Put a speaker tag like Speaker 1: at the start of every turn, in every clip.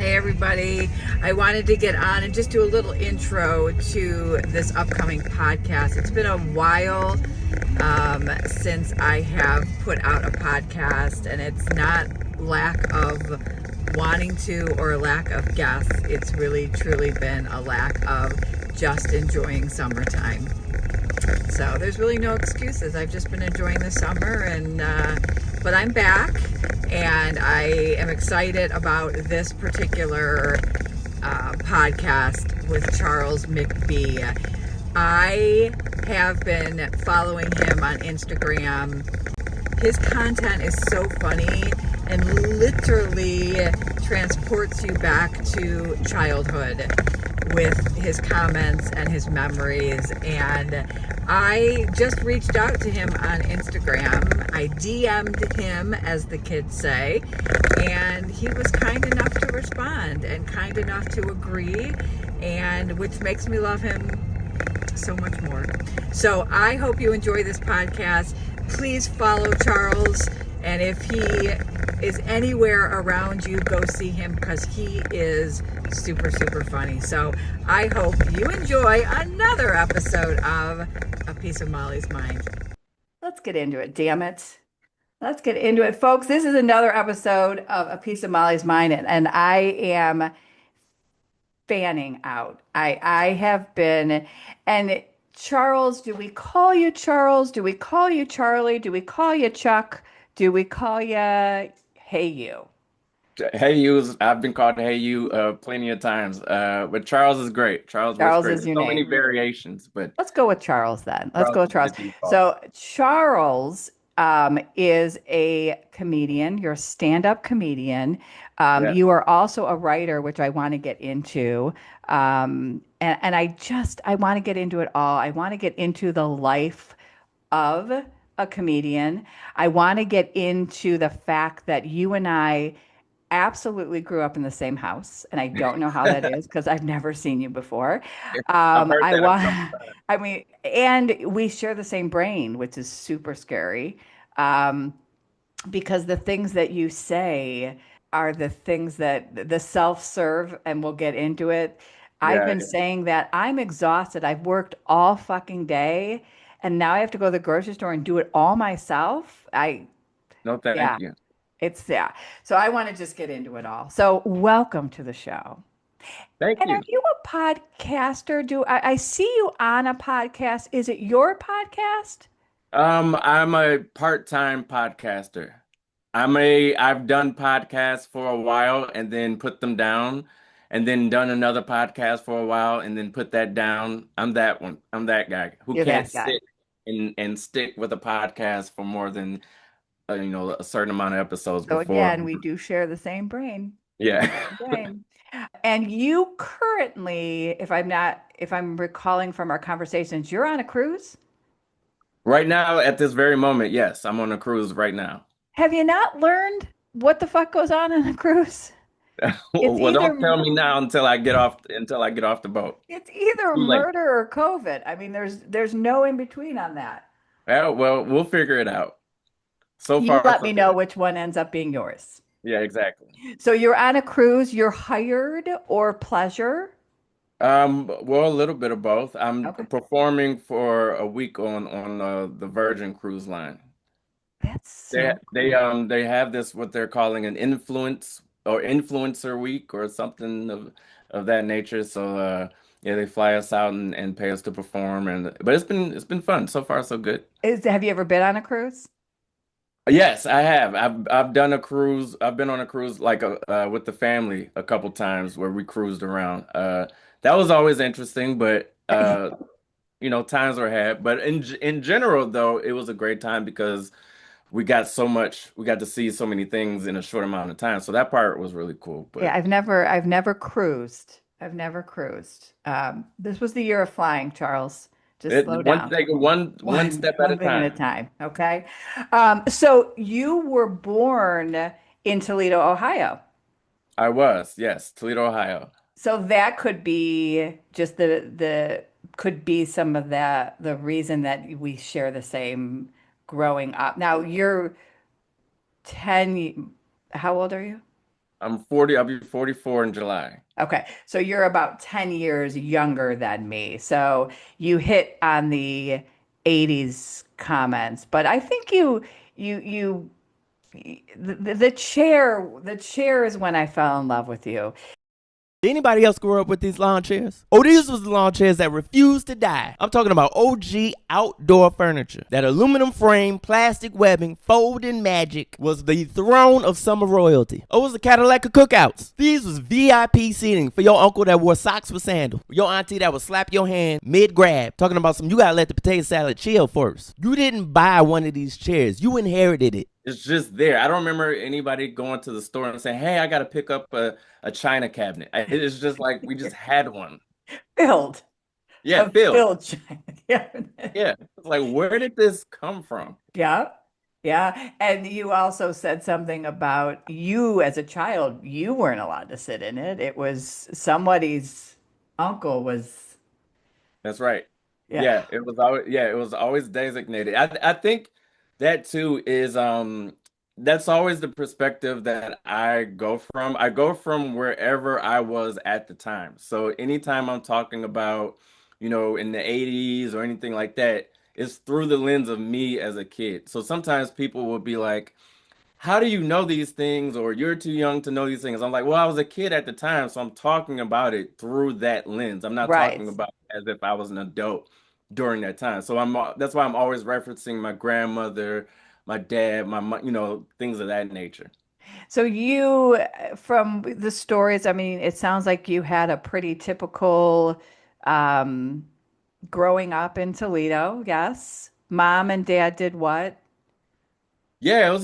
Speaker 1: Hey everybody. I wanted to get on and just do a little intro to this upcoming podcast. It's been a while since I have put out a podcast, and it's not lack of wanting to or lack of guests. It's really truly been a lack of just enjoying summertime. So there's really no excuses. I've just been enjoying the summer, and but I'm back, and I am excited about this particular podcast with Charles McBee. I have been following him on Instagram. His content is so funny and literally transports you back to childhood with his comments and his memories. And I just reached out to him on Instagram. I DM'd him, as the kids say, and he was kind enough to respond and kind enough to agree, and which makes me love him so much more. So I hope you enjoy this podcast. Please follow Charles, and if he is anywhere around you, go see him, because he is super, super funny. So I hope you enjoy another episode of A Piece of Molly's Mind. Let's get into it, damn it. Let's get into it, folks. This is another episode of A Piece of Molly's Mind, and I am fanning out. I have been, and Charles, do we call you Charles? Do we call you Charlie? Do we call you Chuck? Do we call you Hey You?
Speaker 2: Hey you, I've been called Hey you plenty of times. But Charles is great. Charles works
Speaker 1: Charles
Speaker 2: great.
Speaker 1: is
Speaker 2: There's
Speaker 1: your
Speaker 2: so many
Speaker 1: name.
Speaker 2: variations, but
Speaker 1: Let's go with Charles then. Let's
Speaker 2: Charles
Speaker 1: go with
Speaker 2: is the
Speaker 1: Charles.
Speaker 2: default.
Speaker 1: So Charles is a comedian. You're a stand-up comedian.
Speaker 2: Yeah,
Speaker 1: You are also a writer, which I want to get into. And I want to get into it all. I want to get into the life of a comedian. I want to get into the fact that you and I absolutely grew up in the same house, and I don't know how that is because I've never seen you before.
Speaker 2: I've heard
Speaker 1: I
Speaker 2: that a
Speaker 1: want,
Speaker 2: couple times.
Speaker 1: I mean, and we share the same brain, which is super scary, um, because the things that you say are the things that the self-serve, and we'll get into it. I've
Speaker 2: Yeah,
Speaker 1: been saying that I'm exhausted. I've worked all fucking day, and now I have to go to the grocery store and do it all myself.
Speaker 2: no, thank
Speaker 1: Yeah.
Speaker 2: you.
Speaker 1: Yeah. So I want to just get into it all. So welcome to the show.
Speaker 2: Thank
Speaker 1: And are
Speaker 2: you.
Speaker 1: you a podcaster? I see you on a podcast? Is it your podcast?
Speaker 2: I'm a part-time podcaster. I've done podcasts for a while and then put them down, and then done another podcast for a while and then put that down. I'm that one. I'm that guy who
Speaker 1: You're
Speaker 2: can't
Speaker 1: that guy.
Speaker 2: sit and stick with a podcast for more than a certain amount of episodes
Speaker 1: So
Speaker 2: before.
Speaker 1: again, we do share the same brain.
Speaker 2: Yeah.
Speaker 1: Same brain. And you currently, if I'm recalling from our conversations, you're on a cruise.
Speaker 2: Right now, at this very moment, yes, I'm on a cruise right now.
Speaker 1: Have you not learned what the fuck goes on a cruise? It's
Speaker 2: Well, don't
Speaker 1: either
Speaker 2: tell me now until I get off the boat.
Speaker 1: It's either
Speaker 2: Too late.
Speaker 1: murder or COVID. I mean, there's no in between on that.
Speaker 2: Well, we'll figure it out. So
Speaker 1: You
Speaker 2: far,
Speaker 1: let
Speaker 2: so
Speaker 1: me know
Speaker 2: good.
Speaker 1: which one ends up being yours.
Speaker 2: Yeah, exactly.
Speaker 1: So you're on a cruise, you're hired or pleasure?
Speaker 2: Well, a little bit of both. I'm
Speaker 1: Okay.
Speaker 2: performing for a week on the Virgin Cruise Line.
Speaker 1: That's
Speaker 2: They
Speaker 1: so
Speaker 2: they
Speaker 1: cool.
Speaker 2: um they have this what they're calling an influencer week or something of that nature. So yeah, they fly us out and pay us to perform, and but it's been fun so far, so good.
Speaker 1: Have you ever been on a cruise?
Speaker 2: Yes, I have. I've done a cruise. I've been on a cruise like with the family a couple times where we cruised around. That was always interesting, but times were had. But in general though, it was a great time because we got to see so many things in a short amount of time. So that part was really cool.
Speaker 1: Yeah,
Speaker 2: But
Speaker 1: I've never cruised. I've never cruised. This was the year of flying, Charles. Just slow
Speaker 2: one
Speaker 1: down.
Speaker 2: thing, one step at a
Speaker 1: One thing at a
Speaker 2: time.
Speaker 1: time. Okay. So you were born in Toledo, Ohio.
Speaker 2: I was, yes, Toledo, Ohio.
Speaker 1: So that could be just the could be some of the reason that we share the same growing up. Now you're 10, how old are you?
Speaker 2: I'm 40, I'll be 44 in July.
Speaker 1: Okay, so you're about 10 years younger than me. So you hit on the 80s comments, but I think you the chair is when I fell in love with you.
Speaker 3: Did anybody else grow up with these lawn chairs? Oh, these was the lawn chairs that refused to die. I'm talking about OG outdoor furniture. That aluminum frame, plastic webbing, folding magic was the throne of summer royalty. Oh, it was the Cadillac of cookouts. These was VIP seating for your uncle that wore socks with sandals. Your auntie that would slap your hand mid-grab. Talking about you gotta let the potato salad chill first. You didn't buy one of these chairs. You inherited it.
Speaker 2: It's just there. I don't remember anybody going to the store and saying, "Hey, I got to pick up a china cabinet." It's just like we just had one.
Speaker 1: Filled,
Speaker 2: Yeah,
Speaker 1: a
Speaker 2: Phil.
Speaker 1: filled giant. Yeah.
Speaker 2: Yeah. It's like, where did this come from?
Speaker 1: Yeah. Yeah. And you also said something about you as a child, you weren't allowed to sit in it. It was somebody's uncle was,
Speaker 2: That's right.
Speaker 1: yeah,
Speaker 2: Yeah, it was always designated. I think that too is that's always the perspective that I go from. I go from wherever I was at the time. So anytime I'm talking about, in the 80s or anything like that, it's through the lens of me as a kid. So sometimes people will be like, how do you know these things? Or you're too young to know these things. I'm like, well, I was a kid at the time, so I'm talking about it through that lens. I'm not
Speaker 1: right.
Speaker 2: talking about it as if I was an adult during that time. So that's why I'm always referencing my grandmother, my dad, things of that nature.
Speaker 1: So you, from the stories, I mean, it sounds like you had a pretty typical um, growing up in Toledo. Yes. Mom and dad did what?
Speaker 2: Yeah,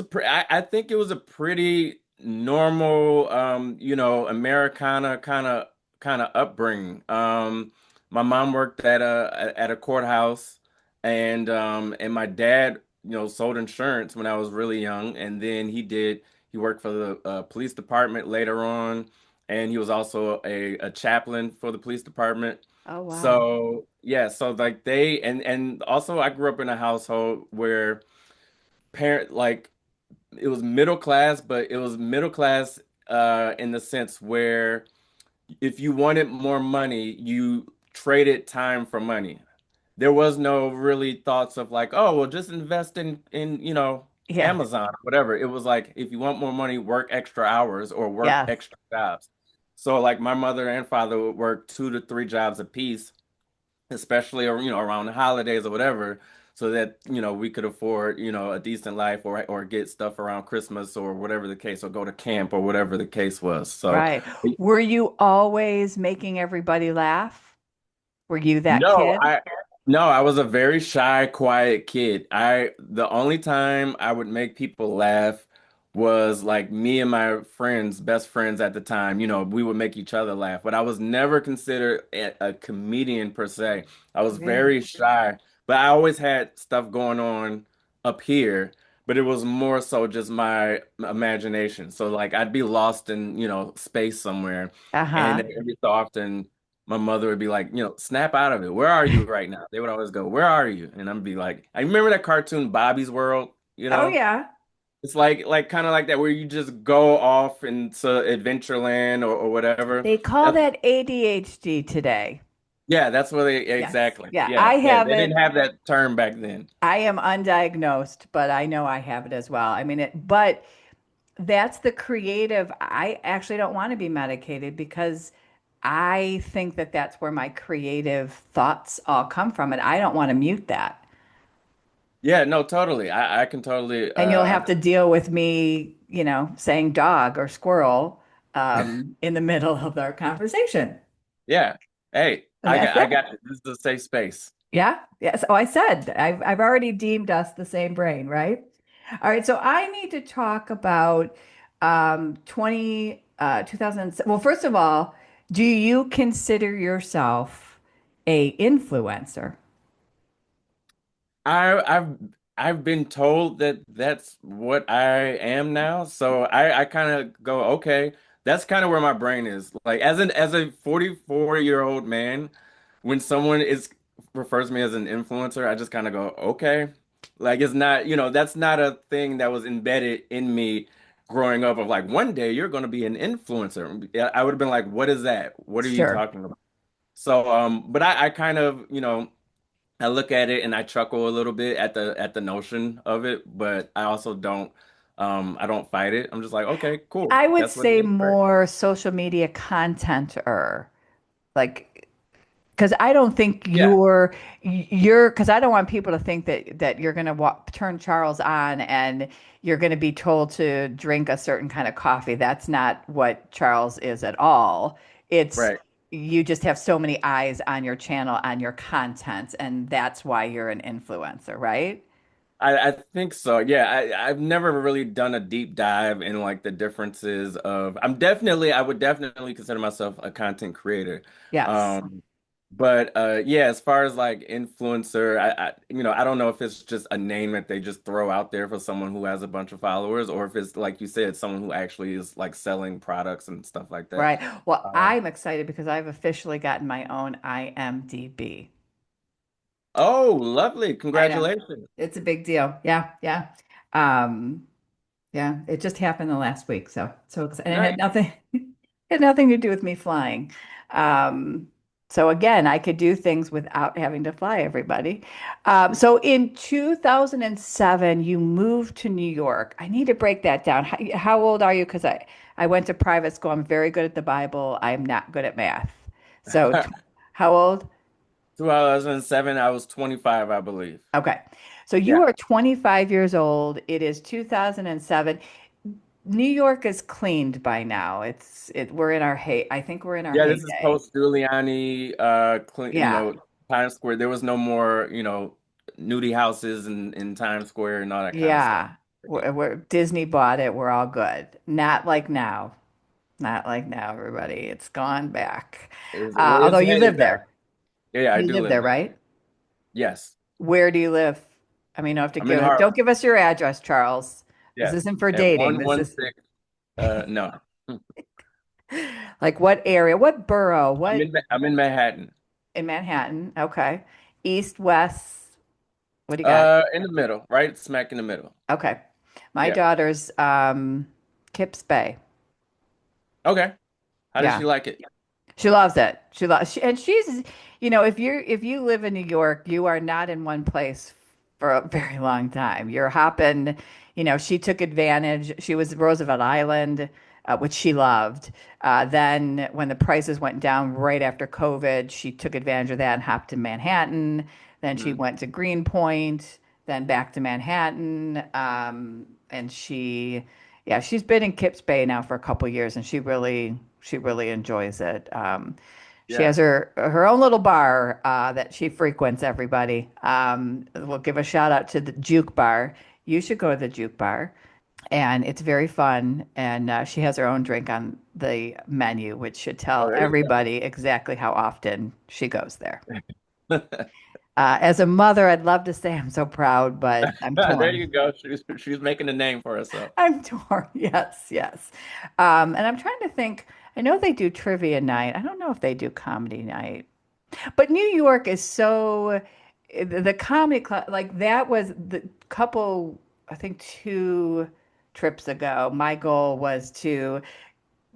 Speaker 2: I think it was a pretty normal, Americana kind of upbringing. My mom worked at a courthouse, and my dad, sold insurance when I was really young, and then he worked for the police department later on, and he was also a chaplain for the police department.
Speaker 1: Oh, wow.
Speaker 2: So yeah, so like and also I grew up in a household where parent like it was middle class, but it was middle class in the sense where if you wanted more money, you traded time for money. There was no really thoughts of like, oh, well, just invest in
Speaker 1: Yeah.
Speaker 2: Amazon or whatever. It was like if you want more money, work extra hours or work
Speaker 1: Yes.
Speaker 2: extra jobs. So like my mother and father would work 2 to 3 jobs apiece, especially around the holidays or whatever, so that we could afford a decent life or get stuff around Christmas or whatever the case, or go to camp or whatever the case was. So
Speaker 1: Right. Were you always making everybody laugh? Were you that
Speaker 2: no,
Speaker 1: kid?
Speaker 2: I was a very shy, quiet kid. The only time I would make people laugh was like me and my friends, best friends at the time. We would make each other laugh, but I was never considered a comedian per se. I was
Speaker 1: Yeah.
Speaker 2: very shy, but I always had stuff going on up here, but it was more so just my imagination. So like I'd be lost in, space somewhere, and
Speaker 1: Uh-huh.
Speaker 2: every so often my mother would be like, snap out of it. Where are you right now? They would always go, where are you? And I'd be like, I remember that cartoon Bobby's World,
Speaker 1: Oh, yeah.
Speaker 2: It's like kind of like that where you just go off into Adventureland or whatever.
Speaker 1: They call
Speaker 2: That's
Speaker 1: that ADHD today.
Speaker 2: yeah, that's what they
Speaker 1: Yes.
Speaker 2: exactly.
Speaker 1: Yeah,
Speaker 2: Yeah,
Speaker 1: I
Speaker 2: yeah.
Speaker 1: have
Speaker 2: They
Speaker 1: it.
Speaker 2: didn't have that term back then.
Speaker 1: I am undiagnosed, but I know I have it as well. I mean but that's the creative. I actually don't want to be medicated because I think that that's where my creative thoughts all come from, and I don't want to mute that.
Speaker 2: Yeah, no, totally. I can totally
Speaker 1: And you'll have to deal with me, saying dog or squirrel in the middle of our conversation.
Speaker 2: yeah. Hey,
Speaker 1: And that's
Speaker 2: I
Speaker 1: it.
Speaker 2: got it. This is a safe space.
Speaker 1: Yeah. Yes. Oh, I said I've already deemed us the same brain, right? All right. So I need to talk about 2000. Well, first of all, do you consider yourself a influencer?
Speaker 2: I've been told that that's what I am now. So I kind of go, okay, that's kind of where my brain is. Like as a 44-year-old man, when someone is refers to me as an influencer, I just kind of go, okay. Like it's not, that's not a thing that was embedded in me growing up of like one day you're going to be an influencer. Yeah, I would have been like, what is that? What are you
Speaker 1: Sure.
Speaker 2: talking about? So, but I kind of, I look at it and I chuckle a little bit at the notion of it, but I don't fight it. I'm just like, okay, cool.
Speaker 1: I would
Speaker 2: That's what it
Speaker 1: say
Speaker 2: is, right?
Speaker 1: more social media contenter. Like, because I don't think
Speaker 2: Yeah,
Speaker 1: because I don't want people to think that you're going to turn Charles on and you're going to be told to drink a certain kind of coffee. That's not what Charles is at all. It's
Speaker 2: right.
Speaker 1: you just have so many eyes on your channel, on your content, and that's why you're an influencer, right?
Speaker 2: I think so. Yeah, I've never really done a deep dive in like the differences of I would definitely consider myself a content creator.
Speaker 1: Yes.
Speaker 2: Um, but yeah, as far as like influencer, I don't know if it's just a name that they just throw out there for someone who has a bunch of followers, or if it's like you said, someone who actually is like selling products and stuff like that.
Speaker 1: Right. Well,
Speaker 2: Um,
Speaker 1: I'm excited because I've officially gotten my own IMDb.
Speaker 2: oh, lovely.
Speaker 1: I know.
Speaker 2: Congratulations.
Speaker 1: It's a big deal. Yeah, yeah. Um, yeah, it just happened the last week. So and it had
Speaker 2: Nice.
Speaker 1: nothing it had nothing to do with me flying. Um, so again, I could do things without having to fly everybody. So in 2007, you moved to New York. I need to break that down. How old are you? Because I went to private school. I'm very good at the Bible. I'm not good at math. So how old?
Speaker 2: 2007, I was 25, I believe.
Speaker 1: Okay. So you
Speaker 2: Yeah.
Speaker 1: are 25 years old. It is 2007. New York is cleaned by now. We're in our I think we're in our
Speaker 2: Yeah, this is
Speaker 1: heyday.
Speaker 2: post Giuliani,
Speaker 1: Yeah.
Speaker 2: Times Square. There was no more, nudie houses in Times Square and all that kind of stuff.
Speaker 1: Yeah. Disney bought it. We're all good. Not like now. Not like now, everybody. It's gone back.
Speaker 2: Well,
Speaker 1: Although
Speaker 2: it's
Speaker 1: you
Speaker 2: headed
Speaker 1: live
Speaker 2: back.
Speaker 1: there.
Speaker 2: Yeah, yeah, I
Speaker 1: You
Speaker 2: do
Speaker 1: live
Speaker 2: live
Speaker 1: there,
Speaker 2: there.
Speaker 1: right?
Speaker 2: Yes,
Speaker 1: Where do you live? I mean, you don't have to
Speaker 2: I'm in
Speaker 1: don't
Speaker 2: Harlem.
Speaker 1: give us your address, Charles. This
Speaker 2: Yes,
Speaker 1: isn't for
Speaker 2: at
Speaker 1: dating. This is
Speaker 2: 116. No,
Speaker 1: like what area? What borough? What
Speaker 2: I'm in Manhattan.
Speaker 1: in Manhattan? Okay. East, west. What do you got?
Speaker 2: In the middle, right smack in the middle.
Speaker 1: Okay. My
Speaker 2: Yeah.
Speaker 1: daughter's Kips Bay.
Speaker 2: Okay. How does
Speaker 1: Yeah.
Speaker 2: she like it?
Speaker 1: She loves it. And she's, if you live in New York, you are not in one place for a very long time. You're hopping, she took advantage. She was Roosevelt Island, which she loved. Then when the prices went down right after COVID, she took advantage of that and hopped to Manhattan. Then she
Speaker 2: Mm,
Speaker 1: went to Greenpoint, then back to Manhattan. And yeah, she's been in Kips Bay now for a couple years, and she really enjoys it. She
Speaker 2: yeah.
Speaker 1: has her own little bar that she frequents. Everybody, we'll give a shout out to the Juke Bar. You should go to the Juke Bar, and it's very fun. And she has her own drink on the menu, which should
Speaker 2: Oh,
Speaker 1: tell
Speaker 2: there you
Speaker 1: everybody exactly how often she goes there.
Speaker 2: go.
Speaker 1: As a mother, I'd love to say I'm so proud, but I'm
Speaker 2: There
Speaker 1: torn.
Speaker 2: you go. She's making a name for herself.
Speaker 1: I'm torn. Yes, yes. And I'm trying to think. I know they do trivia night. I don't know if they do comedy night. But New York is so the comedy club like that was the couple, I think 2 trips ago. My goal was to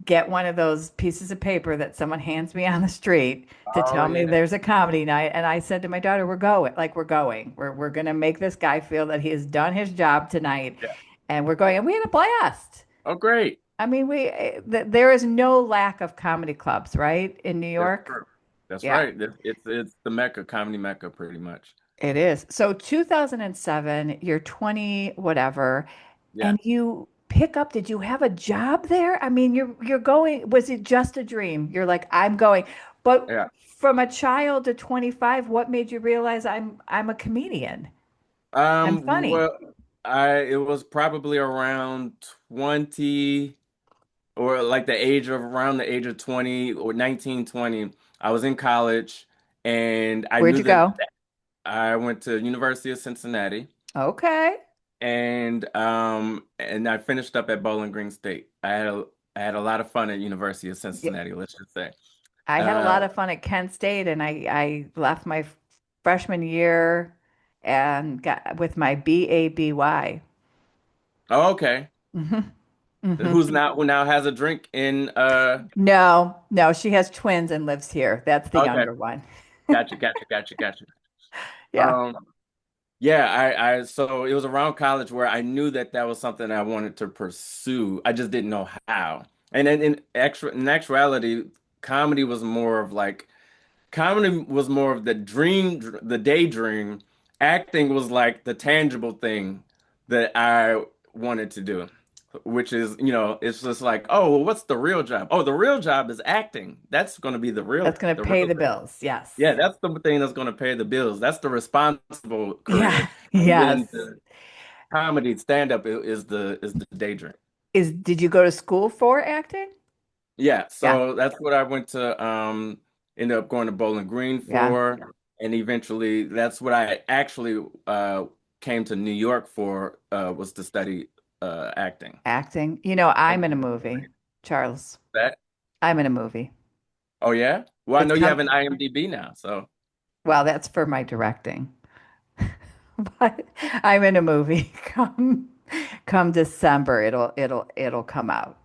Speaker 1: get one of those pieces of paper that someone hands me on the street to
Speaker 2: Oh
Speaker 1: tell me
Speaker 2: yeah.
Speaker 1: there's a comedy night. And I said to my daughter, we're going, like we're going. We're gonna make this guy feel that he has done his job tonight.
Speaker 2: Yeah.
Speaker 1: And we're going, and we had a blast.
Speaker 2: Oh, great.
Speaker 1: I mean, there is no lack of comedy clubs, right, in New
Speaker 2: That's
Speaker 1: York?
Speaker 2: true. That's
Speaker 1: Yeah,
Speaker 2: right. It's the Mecca, comedy Mecca, pretty much.
Speaker 1: it is. So 2007, you're 20, whatever,
Speaker 2: Yeah.
Speaker 1: and you pick up, did you have a job there? I mean, you're going, was it just a dream? You're like, I'm going. But
Speaker 2: Yeah.
Speaker 1: from a child to 25, what made you realize I'm a comedian? I'm funny.
Speaker 2: Well, I it was probably around 20 or like around the age of 20 or 19, 20. I was in college and I
Speaker 1: Where'd
Speaker 2: knew
Speaker 1: you
Speaker 2: that
Speaker 1: go?
Speaker 2: I went to University of Cincinnati
Speaker 1: Okay.
Speaker 2: and I finished up at Bowling Green State. I had a lot of fun at University of
Speaker 1: Yeah,
Speaker 2: Cincinnati, let's just say.
Speaker 1: I had a
Speaker 2: Uh,
Speaker 1: lot of fun at Kent State, and I left my freshman year and got with my BABY.
Speaker 2: oh, okay.
Speaker 1: Hmm. Hmm.
Speaker 2: who now has a drink in
Speaker 1: No, no, she has twins and lives here. That's the
Speaker 2: okay,
Speaker 1: younger one.
Speaker 2: gotcha.
Speaker 1: Yeah,
Speaker 2: Um, yeah, I so it was around college where I knew that that was something I wanted to pursue. I just didn't know how. And then in actuality, comedy was more of like comedy was more of the dream, the daydream. Acting was like the tangible thing that I wanted to do, which is, it's just like, oh, well, what's the real job? Oh, the real job is acting. That's going to be
Speaker 1: that's going to
Speaker 2: the
Speaker 1: pay
Speaker 2: real
Speaker 1: the
Speaker 2: thing.
Speaker 1: bills. Yes.
Speaker 2: Yeah, that's the thing that's going to pay the bills. That's the responsible
Speaker 1: Yeah.
Speaker 2: career. And
Speaker 1: Yes.
Speaker 2: then the comedy stand-up is the daydream.
Speaker 1: Did you go to school for acting?
Speaker 2: Yeah,
Speaker 1: Yeah.
Speaker 2: so that's what I went to ended up going to Bowling Green
Speaker 1: Yeah.
Speaker 2: for, and eventually that's what I actually came to New York for was to study acting.
Speaker 1: Acting. You know, I'm
Speaker 2: And
Speaker 1: in a movie, Charles.
Speaker 2: that
Speaker 1: I'm in a movie.
Speaker 2: Oh yeah? Well, I
Speaker 1: It's
Speaker 2: know you
Speaker 1: come,
Speaker 2: have an IMDb now, so
Speaker 1: well, that's for my directing. But I'm in a movie. Come December, it'll come out.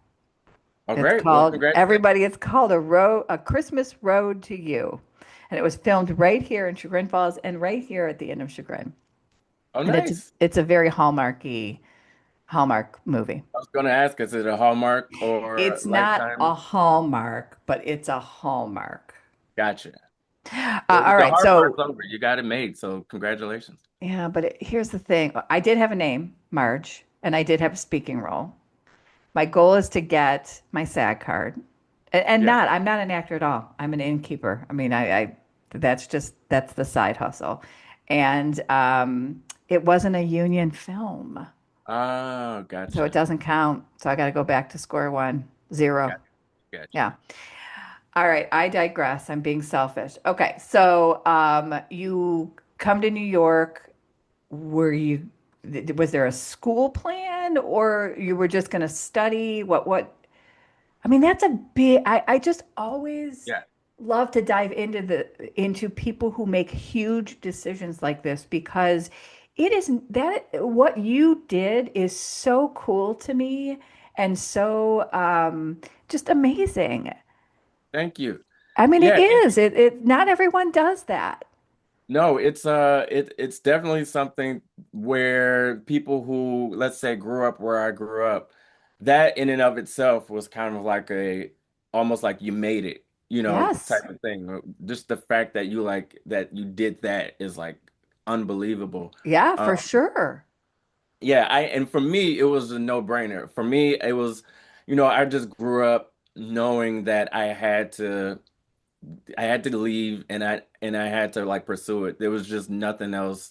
Speaker 2: oh great. Well, congratulations.
Speaker 1: It's called a Christmas Road to You. And it was filmed right here in Chagrin Falls and right here at the end of Chagrin.
Speaker 2: Oh
Speaker 1: And
Speaker 2: nice.
Speaker 1: it's a very Hallmark movie.
Speaker 2: I was gonna ask, is it a Hallmark or
Speaker 1: It's not a
Speaker 2: Lifetime?
Speaker 1: Hallmark, but it's a Hallmark.
Speaker 2: Gotcha. Well,
Speaker 1: All
Speaker 2: the
Speaker 1: right,
Speaker 2: hard part's
Speaker 1: so
Speaker 2: over. You got it made, so congratulations.
Speaker 1: yeah, but here's the thing. I did have a name, Marge, and I did have a speaking role. My goal is to get my SAG card.
Speaker 2: Yeah.
Speaker 1: I'm not an actor at all. I'm an innkeeper. I mean, that's the side hustle. And it wasn't a union film,
Speaker 2: Oh,
Speaker 1: so it
Speaker 2: gotcha.
Speaker 1: doesn't count. So I got to go back to square one, zero.
Speaker 2: Gotcha. Gotcha.
Speaker 1: Yeah. All right, I digress. I'm being selfish. Okay, so you come to New York. Were you, was there a school plan or you were just going to study? I mean, that's a big, I just always
Speaker 2: Yeah.
Speaker 1: love to dive into people who make huge decisions like this because it is that what you did is so cool to me and so just amazing.
Speaker 2: Thank you.
Speaker 1: I mean, it
Speaker 2: Yeah,
Speaker 1: is. Not everyone does that.
Speaker 2: no, it's definitely something where people who, let's say, grew up where I grew up, that in and of itself was kind of like a almost like you made it,
Speaker 1: Yes.
Speaker 2: type of thing. Just the fact that you did that is like unbelievable.
Speaker 1: Yeah,
Speaker 2: Uh,
Speaker 1: for sure.
Speaker 2: yeah, and for me it was a no-brainer. For me it was, I just grew up knowing that I had to leave and I had to like pursue it. There was just nothing else,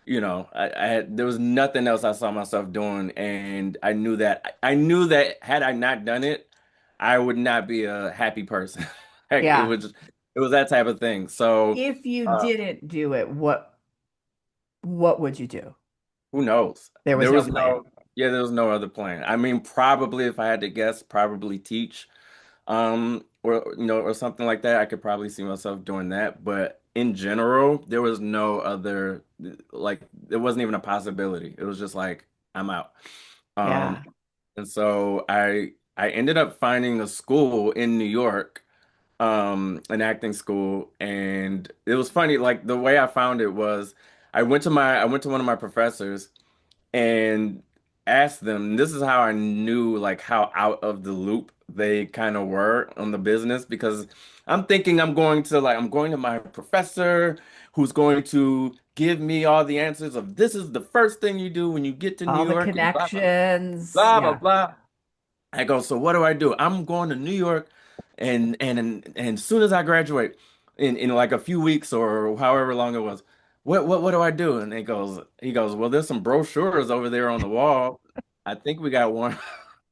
Speaker 2: there was nothing else I saw myself doing, and I knew that had I not done it, I would not be a happy person. Like
Speaker 1: Yeah.
Speaker 2: it was that type of thing. So
Speaker 1: If you
Speaker 2: uh
Speaker 1: didn't do it, what would you do?
Speaker 2: who knows?
Speaker 1: There was no plan.
Speaker 2: There was no other plan. I mean, probably if I had to guess, probably teach. Or something like that. I could probably see myself doing that. But in general, there was no other, like, it wasn't even a possibility. It was just like, I'm out.
Speaker 1: Yeah.
Speaker 2: Um, and so I ended up finding a school in New York, an acting school, and it was funny, like the way I found it was I went to one of my professors and asked them, this is how I knew like how out of the loop they kind of were on the business, because I'm going to my professor who's going to give me all the answers of this is the first thing you do when you get to New
Speaker 1: All the
Speaker 2: York and blah blah
Speaker 1: connections.
Speaker 2: blah blah
Speaker 1: Yeah.
Speaker 2: blah. I go, so what do I do? I'm going to New York, and as soon as I graduate, in like a few weeks or however long it was, what do I do? And he goes, well, there's some brochures over there on the wall. I think we got one.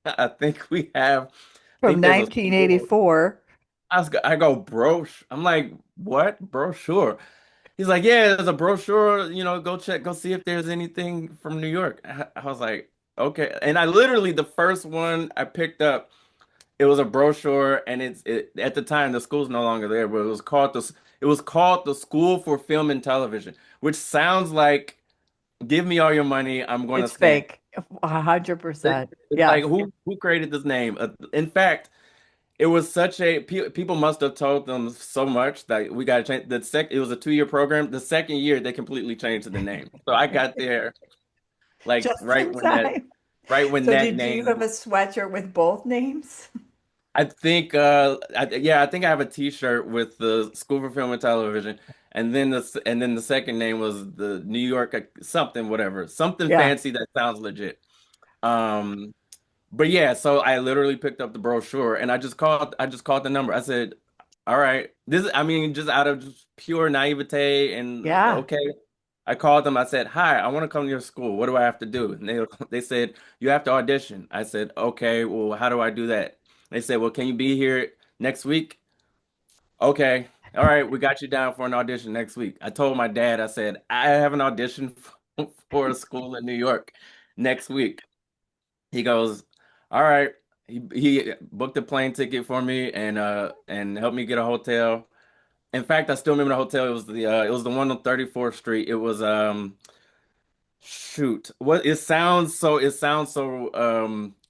Speaker 2: I think we have. I
Speaker 1: From
Speaker 2: think there's a school.
Speaker 1: 1984.
Speaker 2: I go broche. I'm like, what brochure? He's like, yeah, there's a brochure. Go check, go see if there's anything from New York. I was like, okay. And I literally the first one I picked up, it was a brochure, and at the time the school's no longer there, but it was called the School for Film and Television, which sounds like give me all your money, I'm going to
Speaker 1: It's
Speaker 2: scam.
Speaker 1: fake. 100%.
Speaker 2: It's like
Speaker 1: Yes.
Speaker 2: who created this name? In fact, it was such a people must have told them so much that we got to change the sec. It was a 2 year program. The second year they completely changed the name. So I got there like
Speaker 1: Just in time.
Speaker 2: right when
Speaker 1: So
Speaker 2: that
Speaker 1: did you have
Speaker 2: name.
Speaker 1: a sweatshirt with both names?
Speaker 2: I think yeah, I think I have a T-shirt with the School for Film and Television, and then the second name was the New York something whatever something
Speaker 1: Yeah.
Speaker 2: fancy that sounds legit. Um, but yeah, so I literally picked up the brochure and I just called the number. I said, "All right, this is, I mean, just out of just pure naivete and
Speaker 1: Yeah.
Speaker 2: okay." I called them. I said, "Hi, I want to come to your school. What do I have to do?" And they said, "You have to audition." I said, "Okay, well, how do I do that?" They said, "Well, can you be here next week?" Okay. All right, we got you down for an audition next week. I told my dad, I said, "I have an audition for a school in New York next week." He goes, "All right." He booked a plane ticket for me and helped me get a hotel. In fact, I still remember the hotel. It was the one on 34th Street. It was shoot. What it sounds so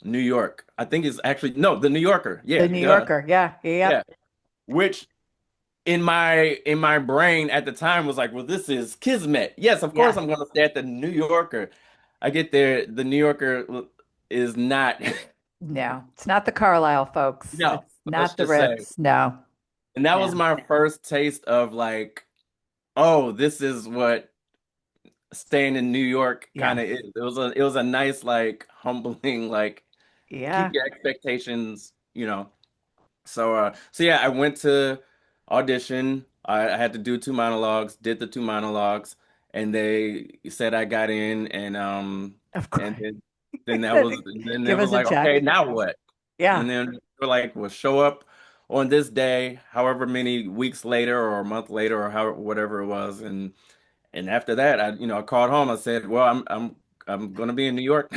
Speaker 2: New York. I think it's actually no, the New Yorker.
Speaker 1: The
Speaker 2: Yeah,
Speaker 1: New
Speaker 2: duh.
Speaker 1: Yorker. Yeah.
Speaker 2: Yeah.
Speaker 1: Yep.
Speaker 2: Which in my brain at the time was like, well, this is Kismet. Yes, of course
Speaker 1: Yeah.
Speaker 2: I'm gonna stay at the New Yorker. I get there, the New Yorker is not.
Speaker 1: No, it's not the Carlisle folks.
Speaker 2: No,
Speaker 1: It's
Speaker 2: let's
Speaker 1: not the
Speaker 2: just say.
Speaker 1: Ritz. No.
Speaker 2: And that was
Speaker 1: No.
Speaker 2: my first taste of like, oh, this is what staying in New York kind
Speaker 1: Yes.
Speaker 2: of is. It was a nice, like, humbling, like, keep
Speaker 1: Yeah.
Speaker 2: your expectations, you know. So yeah, I went to audition. I had to do two monologues, did the two monologues, and they said I got in,
Speaker 1: Of
Speaker 2: and
Speaker 1: course.
Speaker 2: then they
Speaker 1: Give
Speaker 2: were
Speaker 1: us a
Speaker 2: like, okay,
Speaker 1: check.
Speaker 2: now what?
Speaker 1: Yeah.
Speaker 2: And then we're like, well, show up on this day, however many weeks later or a month later or how whatever it was, and after that, I called home. I said, "Well, I'm gonna be in New York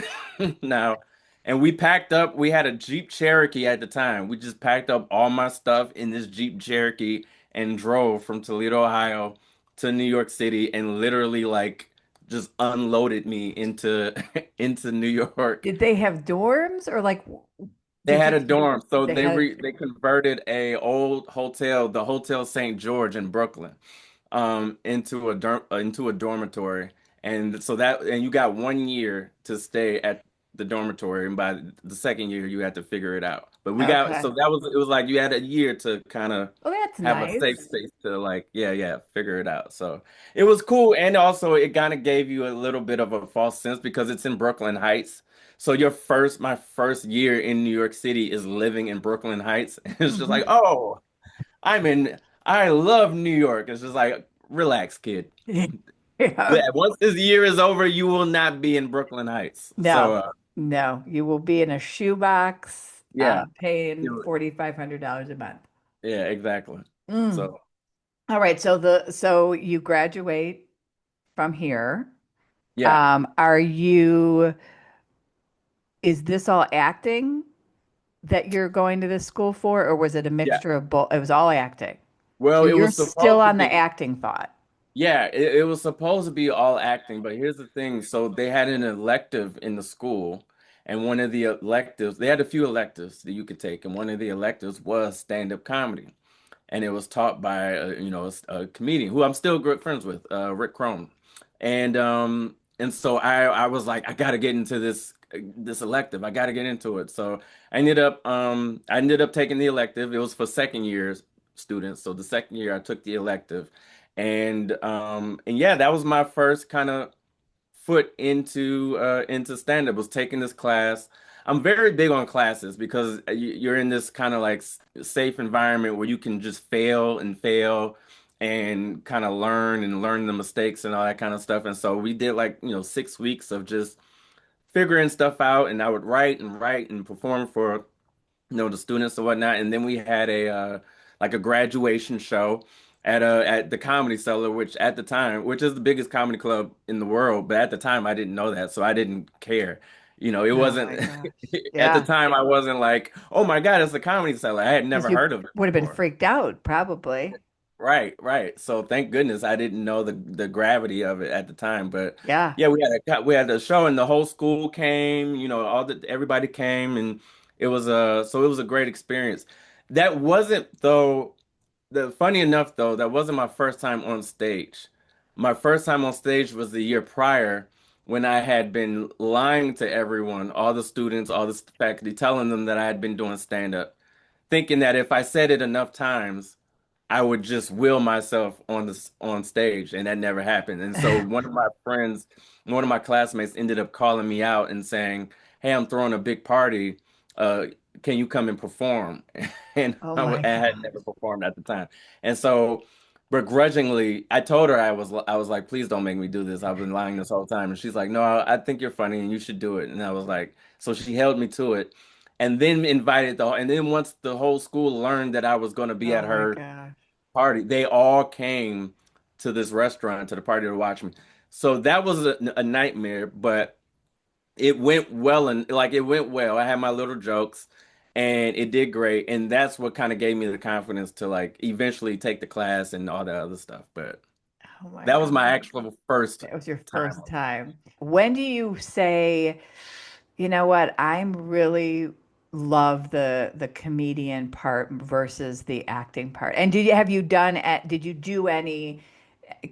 Speaker 2: now." And we packed up. We had a Jeep Cherokee at the time. We just packed up all my stuff in this Jeep Cherokee and drove from Toledo, Ohio to New York City and literally like just unloaded me into into New York.
Speaker 1: Did they have dorms or like
Speaker 2: They
Speaker 1: did
Speaker 2: had
Speaker 1: you
Speaker 2: a dorm, so
Speaker 1: they had
Speaker 2: they converted a old hotel, the Hotel St. George in Brooklyn, into a dormitory, and so that and you got 1 year to stay at the dormitory, and by the second year you had to figure it out. But we got
Speaker 1: okay.
Speaker 2: so that was it was like you had a year to kind of
Speaker 1: Well, that's
Speaker 2: have a safe
Speaker 1: nice.
Speaker 2: space to like yeah figure it out. So it was cool, and also it kind of gave you a little bit of a false sense because it's in Brooklyn Heights. So my first year in New York City is living in Brooklyn Heights. It's just like,
Speaker 1: Mhm.
Speaker 2: oh, I love New York. It's just like, relax, kid.
Speaker 1: Yeah.
Speaker 2: Once this year is over, you will not be in Brooklyn Heights. So,
Speaker 1: No, no, you will be in a shoebox,
Speaker 2: yeah,
Speaker 1: paying
Speaker 2: do it.
Speaker 1: $4,500 a month.
Speaker 2: Yeah, exactly.
Speaker 1: Mm.
Speaker 2: So,
Speaker 1: All right, so you graduate from here.
Speaker 2: yeah,
Speaker 1: Are you, is this all acting that you're going to this school for, or was it a
Speaker 2: yeah.
Speaker 1: mixture of both? It was all acting. So
Speaker 2: Well, it
Speaker 1: you're
Speaker 2: was
Speaker 1: still
Speaker 2: supposed to
Speaker 1: on the
Speaker 2: be.
Speaker 1: acting thought.
Speaker 2: Yeah, it was supposed to be all acting, but here's the thing. So they had an elective in the school, and one of the electives, they had a few electives that you could take, and one of the electives was stand-up comedy. And it was taught by a comedian who I'm still good friends with, Rick Cron. And so I was like, I gotta get into this elective. I gotta get into it. So I ended up taking the elective. It was for second year students. So the second year I took the elective. And yeah, that was my first kind of foot into stand-up, was taking this class. I'm very big on classes because you're in this kind of like safe environment where you can just fail and kind of learn and learn the mistakes and all that kind of stuff. And so we did like, 6 weeks of just figuring stuff out, and I would write and perform for the students and whatnot. And then we had a like a graduation show at the Comedy Cellar, which is the biggest comedy club in the world. But at the time, I didn't know that, so I didn't care. It
Speaker 1: Oh
Speaker 2: wasn't
Speaker 1: my gosh.
Speaker 2: at the
Speaker 1: Yeah.
Speaker 2: time. I wasn't like, oh my God, it's the Comedy Cellar. I had
Speaker 1: Because
Speaker 2: never
Speaker 1: you
Speaker 2: heard of it
Speaker 1: would have been
Speaker 2: before.
Speaker 1: freaked out, probably.
Speaker 2: Right, right. So thank goodness I didn't know the gravity of it at the time. But
Speaker 1: Yeah.
Speaker 2: yeah, we had a show and the whole school came, all the everybody came and it was a great experience. That wasn't though the funny enough though, that wasn't my first time on stage. My first time on stage was the year prior when I had been lying to everyone, all the students, all the faculty, telling them that I had been doing stand up, thinking that if I said it enough times I would just will myself on stage, and that never happened. And so one of my friends, one of my classmates, ended up calling me out and saying, "Hey, I'm throwing a big party. Uh, can you come and perform?" And
Speaker 1: Oh my
Speaker 2: I had never
Speaker 1: gosh.
Speaker 2: performed at the time, and so begrudgingly, I told her I was like, "Please don't make me do this. I've been lying this whole time." And she's like, "No, I think you're funny and you should do it." And I was like, so she held me to it and then and then once the whole school learned that I was going to be
Speaker 1: Oh
Speaker 2: at
Speaker 1: my
Speaker 2: her
Speaker 1: gosh.
Speaker 2: party. They all came to this restaurant to the party to watch me. So that was a nightmare, but it went well and like it went well. I had my little jokes and it did great. And that's what kind of gave me the confidence to like eventually take the class and all that other stuff. But
Speaker 1: Oh my
Speaker 2: that was
Speaker 1: God.
Speaker 2: my actual first
Speaker 1: That was your
Speaker 2: time.
Speaker 1: first time. When do you say, you know what, I'm really love the comedian part versus the acting part? And have you did you do any,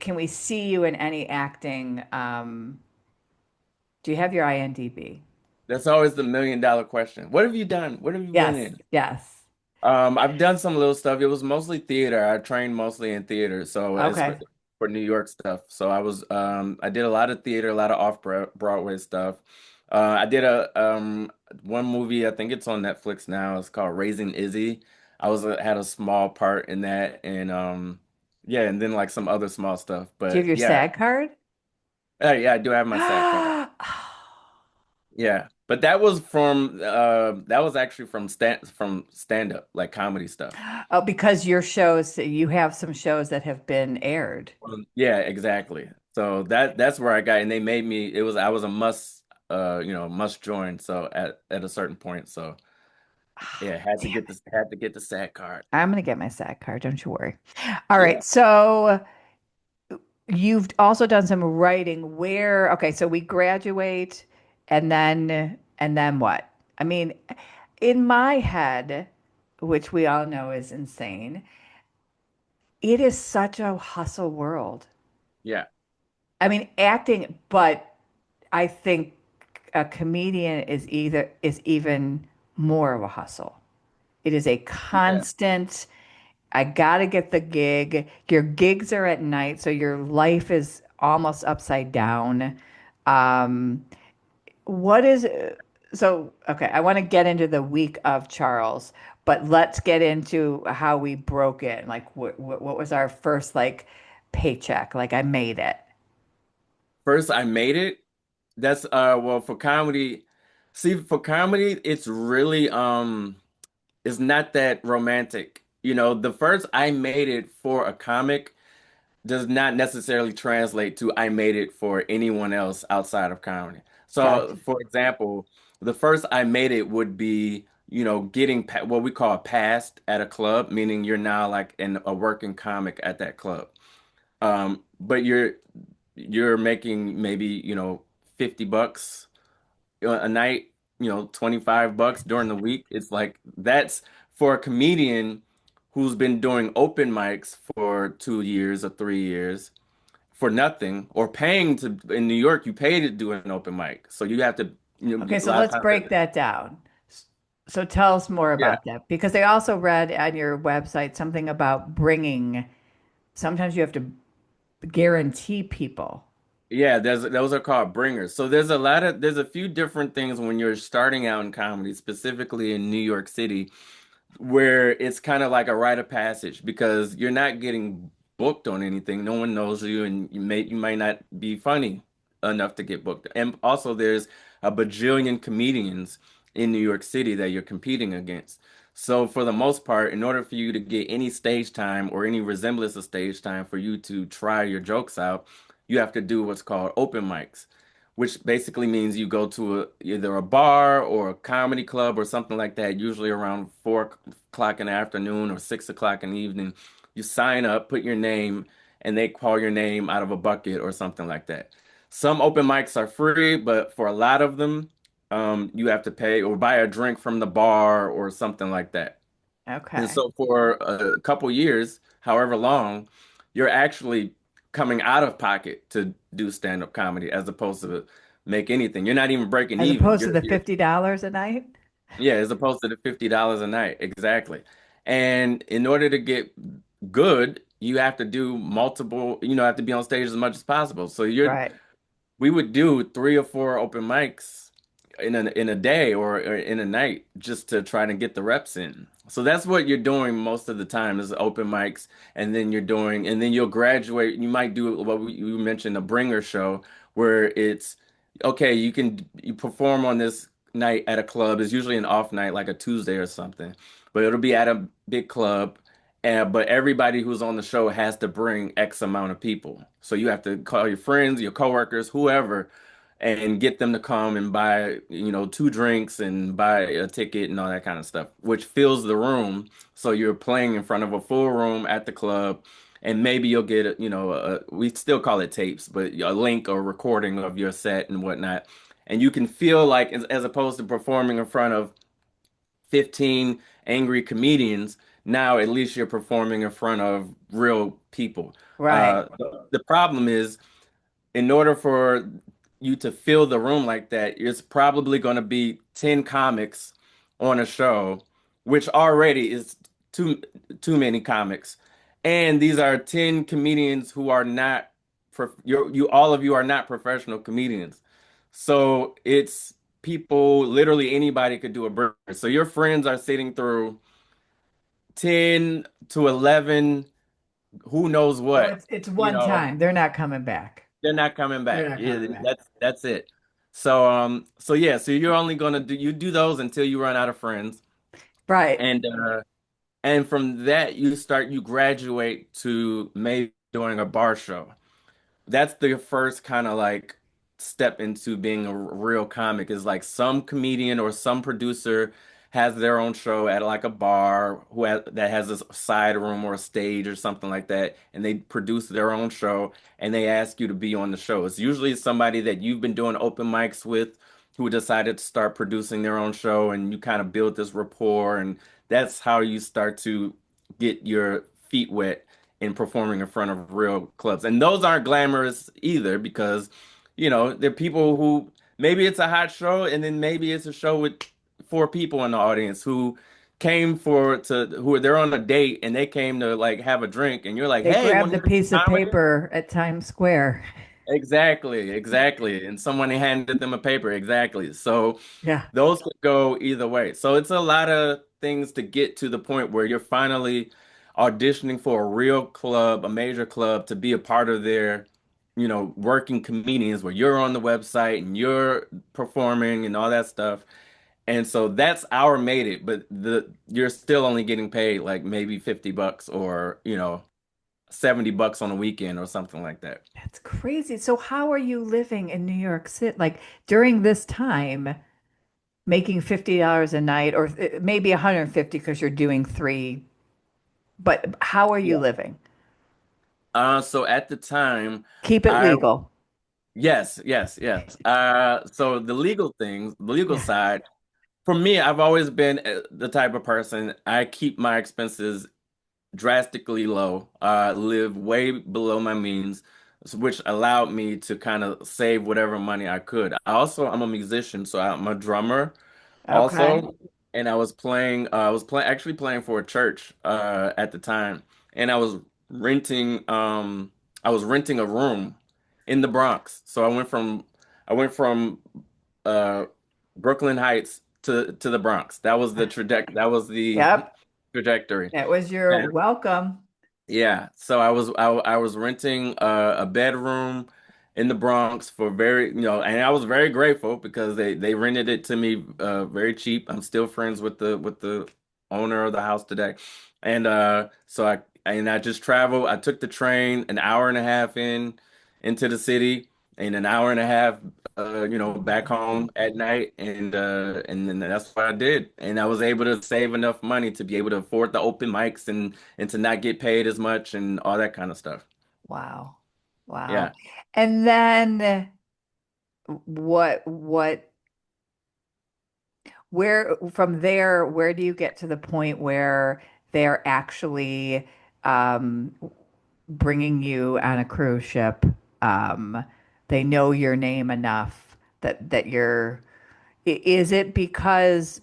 Speaker 1: can we see you in any acting? Do you have your IMDb?
Speaker 2: That's always the $1 million question. What have you done? What have you been
Speaker 1: Yes,
Speaker 2: in?
Speaker 1: yes.
Speaker 2: I've done some little stuff. It was mostly theater. I trained mostly in theater, so it's
Speaker 1: Okay.
Speaker 2: for New York stuff. So I did a lot of theater, a lot of off Broadway stuff. I did a one movie. I think it's on Netflix now. It's called Raising Izzy. Had a small part in that, and yeah, and then like some other small stuff.
Speaker 1: Do you have
Speaker 2: But
Speaker 1: your
Speaker 2: yeah,
Speaker 1: SAG card?
Speaker 2: yeah, I do have my SAG card. Yeah, but that was actually from stand up like comedy stuff.
Speaker 1: Oh, because your shows, you have some shows that have been aired.
Speaker 2: Yeah, exactly. So that's where I got, and they made me. I was a must join. So at a certain point, so yeah,
Speaker 1: Damn it.
Speaker 2: had to get the SAG card.
Speaker 1: I'm gonna get my SAG card, don't you worry. All
Speaker 2: Yeah.
Speaker 1: right, so you've also done some writing where, okay, so we graduate and then what? I mean, in my head, which we all know is insane, it is such a hustle world.
Speaker 2: Yeah.
Speaker 1: I mean, acting, but I think a comedian is even more of a hustle. It is a
Speaker 2: Yeah.
Speaker 1: constant, I gotta get the gig. Your gigs are at night, so your life is almost upside down. Um, what is so okay, I want to get into the week of Charles, but let's get into how we broke in. Like what was our first like paycheck? Like I made it.
Speaker 2: First, I made it. That's well for comedy. See, for comedy, it's really it's not that romantic. The first I made it for a comic does not necessarily translate to I made it for anyone else outside of comedy. So,
Speaker 1: Gotcha.
Speaker 2: for example, the first I made it would be, getting what we call passed at a club, meaning you're now like a working comic at that club. But you're making maybe, $50 a night, 25 bucks during the week. It's like that's for a comedian who's been doing open mics for 2 years or 3 years for nothing or paying to in New York, you pay to do an open mic. So you have to,
Speaker 1: Okay,
Speaker 2: a
Speaker 1: so
Speaker 2: lot of
Speaker 1: let's
Speaker 2: times,
Speaker 1: break that down. So tell us more
Speaker 2: yeah.
Speaker 1: about that because I also read on your website something about bringing, sometimes you have to guarantee people.
Speaker 2: Yeah, those are called bringers. So there's a few different things when you're starting out in comedy, specifically in New York City, where it's kind of like a rite of passage because you're not getting booked on anything. No one knows you, and you might not be funny enough to get booked. And also, there's a bajillion comedians in New York City that you're competing against. So for the most part, in order for you to get any stage time or any resemblance of stage time for you to try your jokes out, you have to do what's called open mics, which basically means you go to either a bar or a comedy club or something like that, usually around 4 o'clock in the afternoon or 6 o'clock in the evening. you sign up, put your name, and they call your name out of a bucket or something like that. Some open mics are free, but for a lot of them, you have to pay or buy a drink from the bar or something like that. And
Speaker 1: Okay.
Speaker 2: so for a couple years, however long, you're actually coming out of pocket to do stand-up comedy as opposed to make anything. You're not even breaking
Speaker 1: As
Speaker 2: even.
Speaker 1: opposed to the $50 a night?
Speaker 2: Yeah, as opposed to the $50 a night. Exactly. And in order to get good, you have to do multiple, have to be on stage as much as possible. So
Speaker 1: Right.
Speaker 2: we would do 3 or 4 open mics in a day or in a night just to try to get the reps in. So that's what you're doing most of the time is open mics, and then you'll graduate. You might do what we mentioned, a bringer show, where it's okay. You perform on this night at a club. It's usually an off night, like a Tuesday or something, but it'll be at a big club. And but everybody who's on the show has to bring X amount of people. So you have to call your friends, your coworkers, whoever, and get them to come and buy, 2 drinks and buy a ticket and all that kind of stuff, which fills the room. So you're playing in front of a full room at the club, and maybe you'll get, we still call it tapes, but a link or recording of your set and whatnot. And you can feel like, as opposed to performing in front of 15 angry comedians, now at least you're performing in front of real people.
Speaker 1: Right.
Speaker 2: The problem is, in order for you to fill the room like that, it's probably going to be 10 comics on a show, which already is too many comics. And these are 10 comedians who are not you all of you are not professional comedians. So it's people, literally anybody could do a burger. So your friends are sitting through 10 to 11, who knows
Speaker 1: So
Speaker 2: what,
Speaker 1: it's
Speaker 2: you
Speaker 1: one
Speaker 2: know,
Speaker 1: time. They're not coming back.
Speaker 2: they're not coming
Speaker 1: They're
Speaker 2: back.
Speaker 1: not
Speaker 2: Yeah,
Speaker 1: coming back.
Speaker 2: that's it. So yeah, so you're only gonna do those until you run out of friends.
Speaker 1: Right.
Speaker 2: And from that you graduate to maybe doing a bar show. That's the first kind of like step into being a real comic, is like some comedian or some producer has their own show at like a bar that has a side room or a stage or something like that, and they produce their own show and they ask you to be on the show. It's usually somebody that you've been doing open mics with who decided to start producing their own show, and you kind of build this rapport, and that's how you start to get your feet wet in performing in front of real clubs. And those aren't glamorous either, because, there are people who maybe it's a hot show, and then maybe it's a show with 4 people in the audience who they're on a date and they came to like have a drink, and you're like,
Speaker 1: They
Speaker 2: hey, want
Speaker 1: grabbed
Speaker 2: to
Speaker 1: a
Speaker 2: hear some
Speaker 1: piece of
Speaker 2: comedy?
Speaker 1: paper at Times Square.
Speaker 2: Exactly, exactly. And someone handed them a paper. Exactly. So
Speaker 1: Yeah.
Speaker 2: those could go either way. So it's a lot of things to get to the point where you're finally auditioning for a real club, a major club, to be a part of their, working comedians, where you're on the website and you're performing and all that stuff. And so that's our made it, but you're still only getting paid like maybe $50 or, $70 on a weekend or something like that.
Speaker 1: That's crazy. So how are you living in New York City? Like during this time, making $50 a night or maybe 150 because you're doing three, but how are you
Speaker 2: Yeah.
Speaker 1: living?
Speaker 2: So at the time,
Speaker 1: Keep it
Speaker 2: I
Speaker 1: legal.
Speaker 2: yes, yes, yes. So the legal
Speaker 1: Yeah.
Speaker 2: side, for me, I've always been the type of person, I keep my expenses drastically low, live way below my means, which allowed me to kind of save whatever money I could. I'm a musician, so I'm a drummer
Speaker 1: Okay.
Speaker 2: also, and actually playing for a church at the time, and I was renting a room in the Bronx. So I went from uh Brooklyn Heights to the Bronx. That was the
Speaker 1: Yep.
Speaker 2: trajectory.
Speaker 1: That was your welcome.
Speaker 2: Yeah, so I was renting a bedroom in the Bronx for and I was very grateful because they rented it to me very cheap. I'm still friends with the owner of the house today, and I just traveled. I took the train an hour and a half into the city, and an hour and a half back home at night, and then that's what I did. And I was able to save enough money to be able to afford the open mics and to not get paid as much and all that kind of stuff.
Speaker 1: Wow. Wow.
Speaker 2: Yeah.
Speaker 1: And then what where from there, where do you get to the point where they're actually um, bringing you on a cruise ship? Um, they know your name enough that you're, is it because,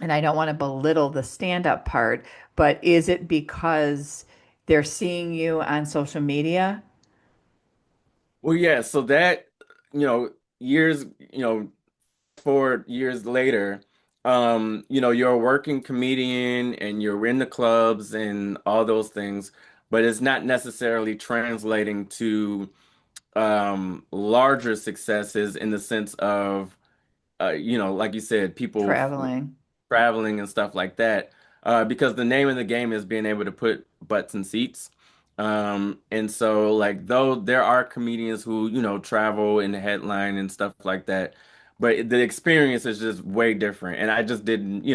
Speaker 1: and I don't want to belittle the stand-up part, but is it because they're seeing you on social media?
Speaker 2: Well, yeah, so that, years, 4 years later, you're a working comedian and you're in the clubs and all those things, but it's not necessarily translating to larger successes in the sense of, like you said, people
Speaker 1: Traveling.
Speaker 2: traveling and stuff like that, because the name of the game is being able to put butts in seats. And so like though there are comedians who, travel in the headline and stuff like that, but the experience is just way different. And I just didn't,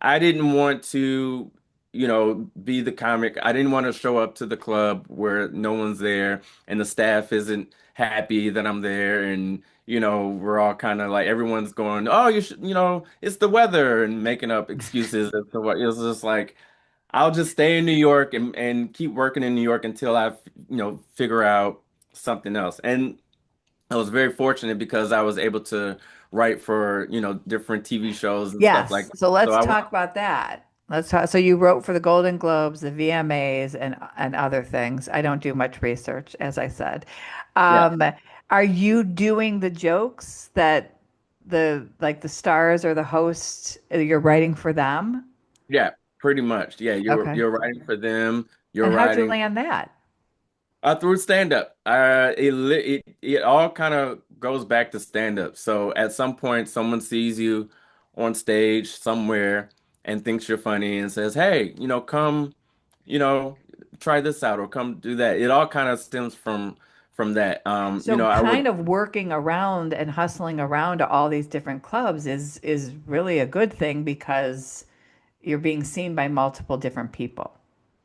Speaker 2: I didn't want to, be the comic. I didn't want to show up to the club where no one's there and the staff isn't happy that I'm there. And, we're all kind of like everyone's going, oh, you should, it's the weather and making up excuses as to what it was just like, I'll just stay in New York and keep working in New York until I, figure out something else. And I was very fortunate because I was able to write for, different TV shows and stuff like
Speaker 1: Yes.
Speaker 2: that.
Speaker 1: So
Speaker 2: So
Speaker 1: let's
Speaker 2: I went,
Speaker 1: talk about that. Let's talk. So you wrote for the Golden Globes, the VMAs, and other things. I don't do much research, as I said.
Speaker 2: yeah.
Speaker 1: Um, are you doing the jokes that the like the stars or the hosts you're writing for them?
Speaker 2: Yeah, pretty much. Yeah, you're
Speaker 1: Okay.
Speaker 2: you're writing for them. You're
Speaker 1: And how'd you
Speaker 2: writing
Speaker 1: land that?
Speaker 2: through stand up. It all kind of goes back to stand up. So at some point, someone sees you on stage somewhere and thinks you're funny and says, "Hey, come, you know, try this out or come do that." It all kind of stems from that.
Speaker 1: So
Speaker 2: I would.
Speaker 1: kind of working around and hustling around to all these different clubs is really a good thing because you're being seen by multiple different people.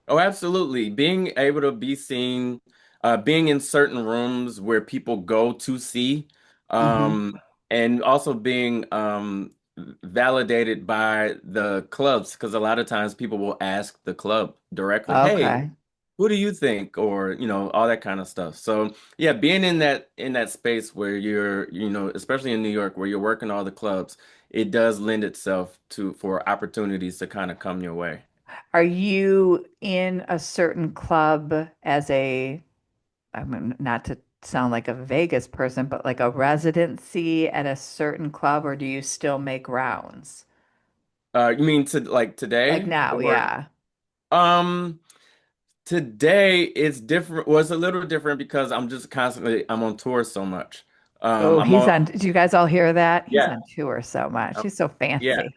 Speaker 2: Oh, absolutely. Being able to be seen, being in certain rooms where people go to see,
Speaker 1: Hmm.
Speaker 2: um, and also being validated by the clubs, because a lot of times people will ask the club directly, "Hey,
Speaker 1: Okay.
Speaker 2: who do you think?" Or, all that kind of stuff. So, yeah, being in that space where you're, especially in New York, where you're working all the clubs, it does lend itself to for opportunities to kind of come your way.
Speaker 1: Are you in a certain club as a, I mean, not to sound like a Vegas person, but like a residency at a certain club, or do you still make rounds?
Speaker 2: You mean to like
Speaker 1: Like
Speaker 2: today
Speaker 1: now,
Speaker 2: or
Speaker 1: yeah.
Speaker 2: um today it's different. Well, it's a little different because I'm on tour so much.
Speaker 1: Oh,
Speaker 2: I'm
Speaker 1: he's
Speaker 2: on
Speaker 1: on. Did you guys all hear that? He's
Speaker 2: yeah,
Speaker 1: on tour so much.
Speaker 2: uh,
Speaker 1: He's so
Speaker 2: yeah.
Speaker 1: fancy.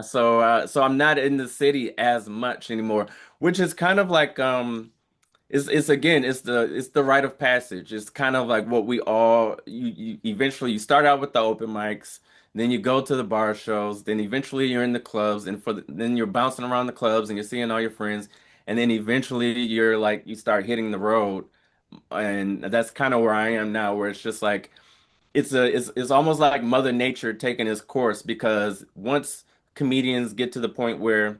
Speaker 2: So I'm not in the city as much anymore, which is kind of like it's again, it's the rite of passage. It's kind of like what we all you eventually you start out with the open mics, then you go to the bar shows, then eventually you're in the clubs, and then you're bouncing around the clubs and you're seeing all your friends, and then eventually you're like you start hitting the road, and that's kind of where I am now, where it's just like it's almost like Mother Nature taking its course because once comedians get to the point where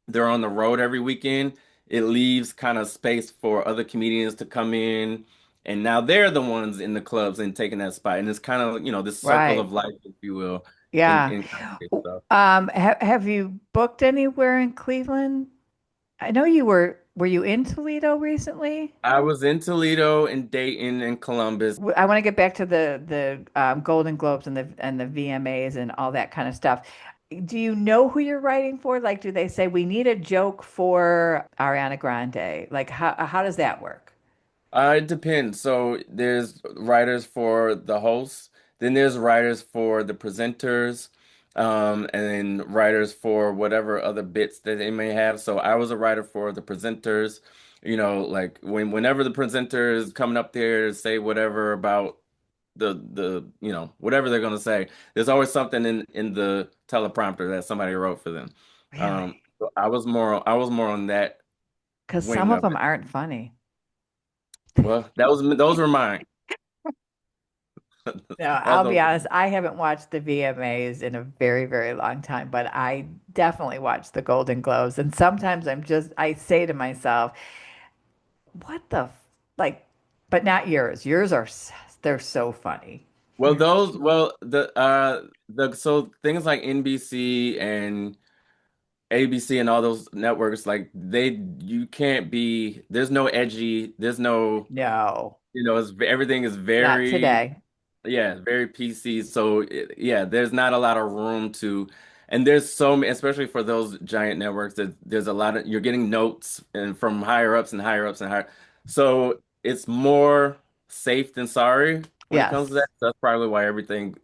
Speaker 2: they're on the road every weekend, it leaves kind of space for other comedians to come in. And now they're the ones in the clubs and taking that spot. And it's kind of, this circle
Speaker 1: Right.
Speaker 2: of life, if you will, in,
Speaker 1: Yeah.
Speaker 2: in comedy. So
Speaker 1: Have you booked anywhere in Cleveland? I know were you in Toledo recently?
Speaker 2: I was in Toledo and Dayton and Columbus.
Speaker 1: I want to get back to the Golden Globes and the VMAs and all that kind of stuff. Do you know who you're writing for? Like, do they say we need a joke for Ariana Grande? Like, how does that work?
Speaker 2: It depends. So there's writers for the hosts, then there's writers for the presenters, and then writers for whatever other bits that they may have. So I was a writer for the presenters, like whenever the presenter is coming up there to say whatever about the whatever they're gonna say. There's always something in the teleprompter that somebody wrote for them.
Speaker 1: Really?
Speaker 2: So I was more on that
Speaker 1: Because some
Speaker 2: wing
Speaker 1: of
Speaker 2: of
Speaker 1: them
Speaker 2: it.
Speaker 1: aren't funny.
Speaker 2: Well, those were mine.
Speaker 1: No,
Speaker 2: All
Speaker 1: I'll
Speaker 2: those
Speaker 1: be
Speaker 2: were
Speaker 1: honest,
Speaker 2: mine.
Speaker 1: I haven't watched the VMAs in a very, very long time, but I definitely watch the Golden Globes. And sometimes I say to myself, what the, like, but not yours. They're so funny.
Speaker 2: Well, those well the so things like NBC and ABC and all those networks, like they you can't be there's no edgy, there's no
Speaker 1: No,
Speaker 2: everything is
Speaker 1: not
Speaker 2: very
Speaker 1: today.
Speaker 2: yeah, very PC. So yeah, there's not a lot of room to, and there's so many, especially for those giant networks, that there's a lot of you're getting notes and from higher ups and higher ups and higher. So it's more safe than sorry when it comes to that.
Speaker 1: Yes,
Speaker 2: That's probably why everything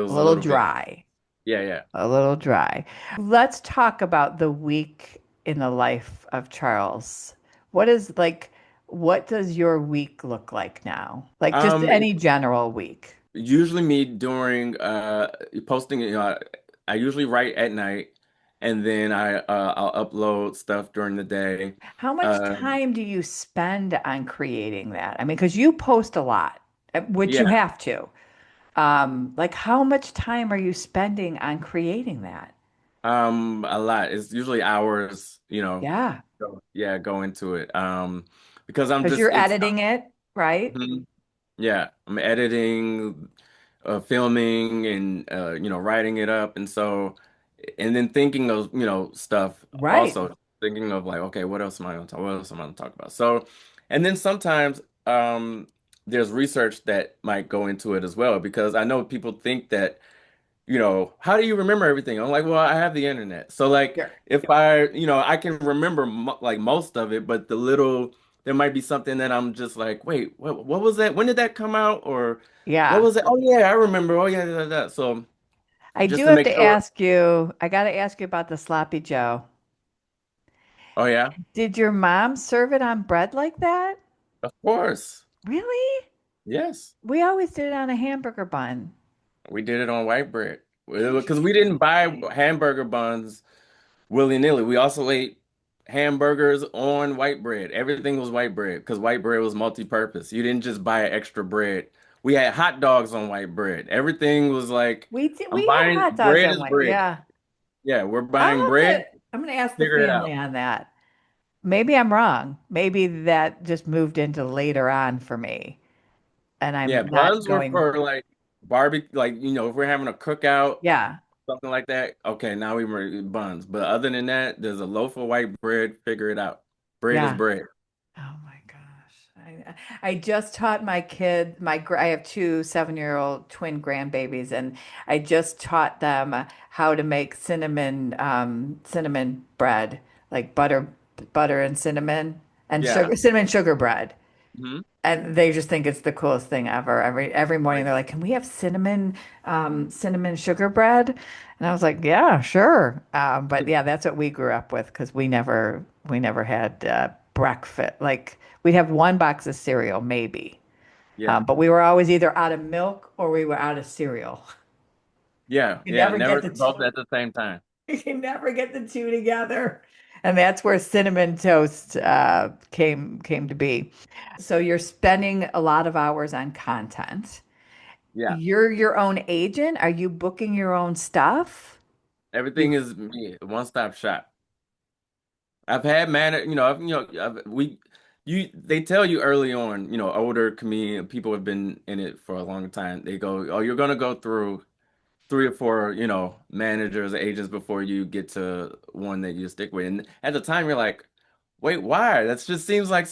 Speaker 1: a
Speaker 2: feels a
Speaker 1: little
Speaker 2: little bit
Speaker 1: dry.
Speaker 2: yeah, yeah.
Speaker 1: A little dry. Let's talk about the week in the life of Charles. What is like, what does your week look like now? Like just
Speaker 2: It's
Speaker 1: any general week.
Speaker 2: usually me during posting, I usually write at night and then I'll upload stuff during the day.
Speaker 1: How much
Speaker 2: Uh
Speaker 1: time do you spend on creating that? I mean, because you post a lot, which you
Speaker 2: yeah.
Speaker 1: have to. Like how much time are you spending on creating that?
Speaker 2: A lot. It's usually hours,
Speaker 1: Yeah,
Speaker 2: go into it. Because I'm
Speaker 1: because
Speaker 2: just
Speaker 1: you're
Speaker 2: it's
Speaker 1: editing it, right?
Speaker 2: mhm. Yeah, I'm editing, filming and writing it up and so and then thinking of, stuff
Speaker 1: Right.
Speaker 2: also thinking of like, okay, what else am I gonna talk what else am I gonna talk about? So and then sometimes there's research that might go into it as well because I know people think that how do you remember everything? I'm like, well, I have the internet. So like
Speaker 1: Sure.
Speaker 2: if I can remember mo like most of it, but there might be something that I'm just like, wait, what was that? When did that come out? Or what
Speaker 1: Yeah.
Speaker 2: was it? Oh yeah, I remember. Oh yeah, that. So
Speaker 1: I do
Speaker 2: just to
Speaker 1: have
Speaker 2: make
Speaker 1: to
Speaker 2: sure.
Speaker 1: ask you, I got to ask you about the sloppy Joe.
Speaker 2: Oh yeah,
Speaker 1: Did your mom serve it on bread like that?
Speaker 2: of course.
Speaker 1: Really?
Speaker 2: Yes.
Speaker 1: We always did it on a hamburger bun.
Speaker 2: We did it on white bread. Because we didn't buy
Speaker 1: Interesting.
Speaker 2: hamburger buns willy-nilly. We also ate hamburgers on white bread. Everything was white bread because white bread was multi-purpose. You didn't just buy extra bread. We had hot dogs on white bread. Everything was like, I'm
Speaker 1: We had
Speaker 2: buying
Speaker 1: hot dogs
Speaker 2: bread
Speaker 1: on
Speaker 2: is
Speaker 1: white.
Speaker 2: bread.
Speaker 1: Yeah.
Speaker 2: Yeah, we're
Speaker 1: I'll
Speaker 2: buying
Speaker 1: have
Speaker 2: bread.
Speaker 1: to, I'm going to ask the
Speaker 2: Figure it
Speaker 1: family
Speaker 2: out.
Speaker 1: on that. Maybe I'm wrong. Maybe that just moved into later on for me. And
Speaker 2: Yeah,
Speaker 1: I'm not
Speaker 2: buns were
Speaker 1: going,
Speaker 2: for like barbecue, like if we're having a cookout,
Speaker 1: yeah.
Speaker 2: something like that. Okay, now we were buns. But other than that, there's a loaf of white bread. Figure it out. Bread is
Speaker 1: Yeah.
Speaker 2: bread.
Speaker 1: Oh my gosh. I just taught my kid, I have two 7-year-old twin grandbabies, and I just taught them how to make cinnamon bread, like butter and cinnamon and
Speaker 2: Yeah.
Speaker 1: cinnamon sugar bread.
Speaker 2: Hmm.
Speaker 1: And they just think it's the coolest thing ever. Every morning
Speaker 2: Right.
Speaker 1: they're like, "Can we have cinnamon sugar bread?" And I was like, "Yeah, sure." But yeah, that's what we grew up with because we never had breakfast. Like we'd have one box of cereal maybe,
Speaker 2: Yeah.
Speaker 1: but we were always either out of milk or we were out of cereal.
Speaker 2: Yeah.
Speaker 1: You
Speaker 2: Yeah.
Speaker 1: never
Speaker 2: Never
Speaker 1: get the
Speaker 2: both
Speaker 1: two.
Speaker 2: at the same time.
Speaker 1: You can never get the two together. And that's where cinnamon toast came to be. So you're spending a lot of hours on content.
Speaker 2: Yeah.
Speaker 1: You're your own agent. Are you booking your own stuff?
Speaker 2: Everything
Speaker 1: You,
Speaker 2: is me, one-stop shop. I've had man, they tell you early on, older comedian people have been in it for a long time. They go, oh, you're gonna go through three or four, managers, agents before you get to one that you stick with. And at the time, you're like, wait, why? That just seems like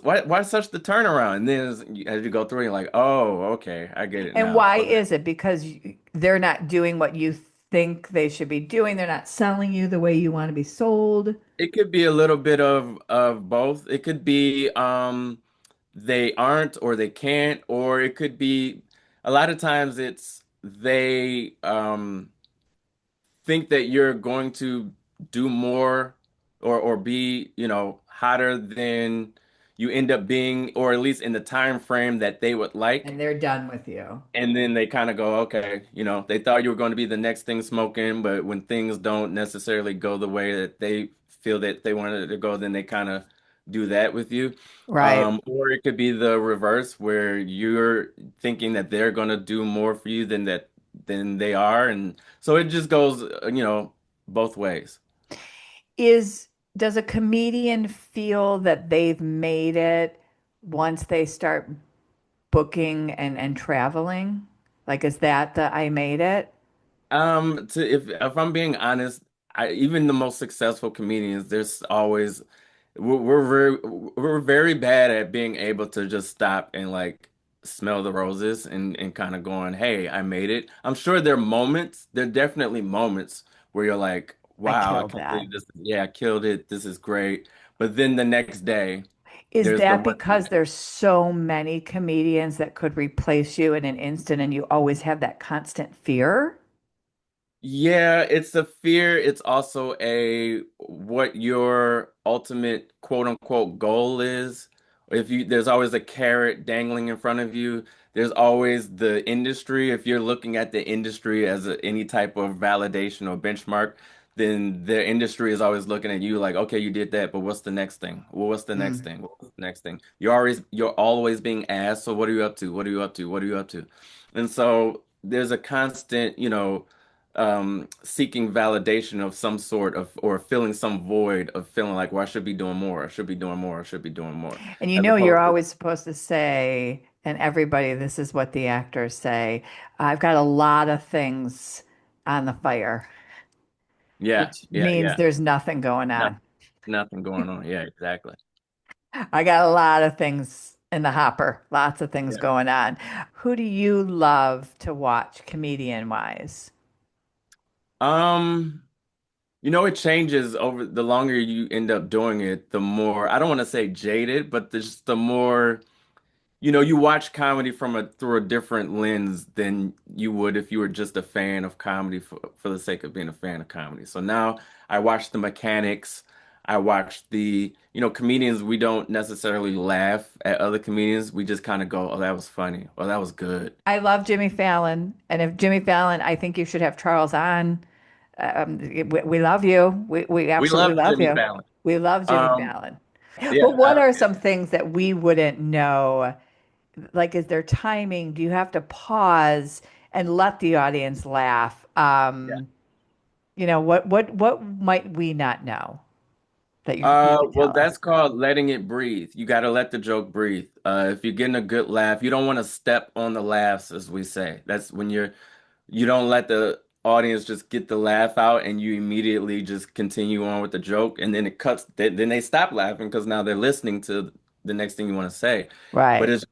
Speaker 2: why such the turnaround? And then as you go through, you're like, oh, okay, I get it
Speaker 1: and
Speaker 2: now.
Speaker 1: why
Speaker 2: Okay.
Speaker 1: is it? Because they're not doing what you think they should be doing. They're not selling you the way you want to be sold.
Speaker 2: It could be a little bit of both. It could be they aren't or they can't, or it could be a lot of times it's they think that you're going to do more or be, hotter than you end up being, or at least in the time frame that they would
Speaker 1: And
Speaker 2: like.
Speaker 1: they're done with you.
Speaker 2: And then they kind of go, okay, they thought you were going to be the next thing smoking, but when things don't necessarily go the way that they feel that they wanted it to go, then they kind of do that with you.
Speaker 1: Right.
Speaker 2: Or it could be the reverse, where you're thinking that they're going to do more for you than they are, and so it just goes, both ways.
Speaker 1: Is does a comedian feel that they've made it once they start booking and traveling? Like, is that the I made it?
Speaker 2: If I'm being honest, even the most successful comedians, there's always we're very bad at being able to just stop and like smell the roses and kind of going, hey, I made it. I'm sure there are definitely moments where you're like,
Speaker 1: I
Speaker 2: wow, I
Speaker 1: killed
Speaker 2: can't
Speaker 1: that.
Speaker 2: believe this. Yeah, I killed it. This is great. But then the next day,
Speaker 1: Is
Speaker 2: there's the
Speaker 1: that
Speaker 2: one.
Speaker 1: because there's so many comedians that could replace you in an instant and you always have that constant fear?
Speaker 2: Yeah, it's a fear. It's also a what your ultimate quote unquote goal is. There's always a carrot dangling in front of you. There's always the industry. If you're looking at the industry as any type of validation or benchmark, then the industry is always looking at you like, okay, you did that, but what's the next thing? Well, what's the next
Speaker 1: Mm.
Speaker 2: thing? What's the next thing? You're always being asked, so what are you up to? What are you up to? What are you up to? And so there's a constant, seeking validation of some sort of, or feeling some void of feeling like, well, I should be doing more. I should be doing more. I should be doing more.
Speaker 1: And you
Speaker 2: As
Speaker 1: know, you're
Speaker 2: opposed to,
Speaker 1: always supposed to say, and everybody, this is what the actors say, I've got a lot of things on the fire,
Speaker 2: yeah,
Speaker 1: which
Speaker 2: yeah,
Speaker 1: means
Speaker 2: yeah.
Speaker 1: there's nothing going on.
Speaker 2: Nothing, nothing going on. Yeah, exactly.
Speaker 1: I got a lot of things in the hopper, lots of things
Speaker 2: Yeah.
Speaker 1: going on. Who do you love to watch comedian wise?
Speaker 2: Um, it changes over the longer you end up doing it, the more, I don't want to say jaded, but just the more. You watch comedy through a different lens than you would if you were just a fan of comedy for the sake of being a fan of comedy. So now I watch the mechanics. I watch comedians. We don't necessarily laugh at other comedians. We just kind of go, oh, that was funny. Oh, that was good.
Speaker 1: I love Jimmy Fallon. And if Jimmy Fallon, I think you should have Charles on. We love you. We
Speaker 2: We
Speaker 1: absolutely
Speaker 2: love
Speaker 1: love
Speaker 2: Jimmy
Speaker 1: you.
Speaker 2: Fallon.
Speaker 1: We love Jimmy
Speaker 2: Um,
Speaker 1: Fallon.
Speaker 2: yeah,
Speaker 1: But what are some things that we wouldn't know? Like, is there timing? Do you have to pause and let the audience laugh?
Speaker 2: yeah.
Speaker 1: What might we not know that you could
Speaker 2: Well,
Speaker 1: tell
Speaker 2: that's
Speaker 1: us?
Speaker 2: called letting it breathe. You got to let the joke breathe. If you're getting a good laugh, you don't want to step on the laughs, as we say. That's when you don't let the audience just get the laugh out and you immediately just continue on with the joke, and then it cuts. Then they stop laughing because now they're listening to the next thing you want to say. But
Speaker 1: Right.
Speaker 2: it's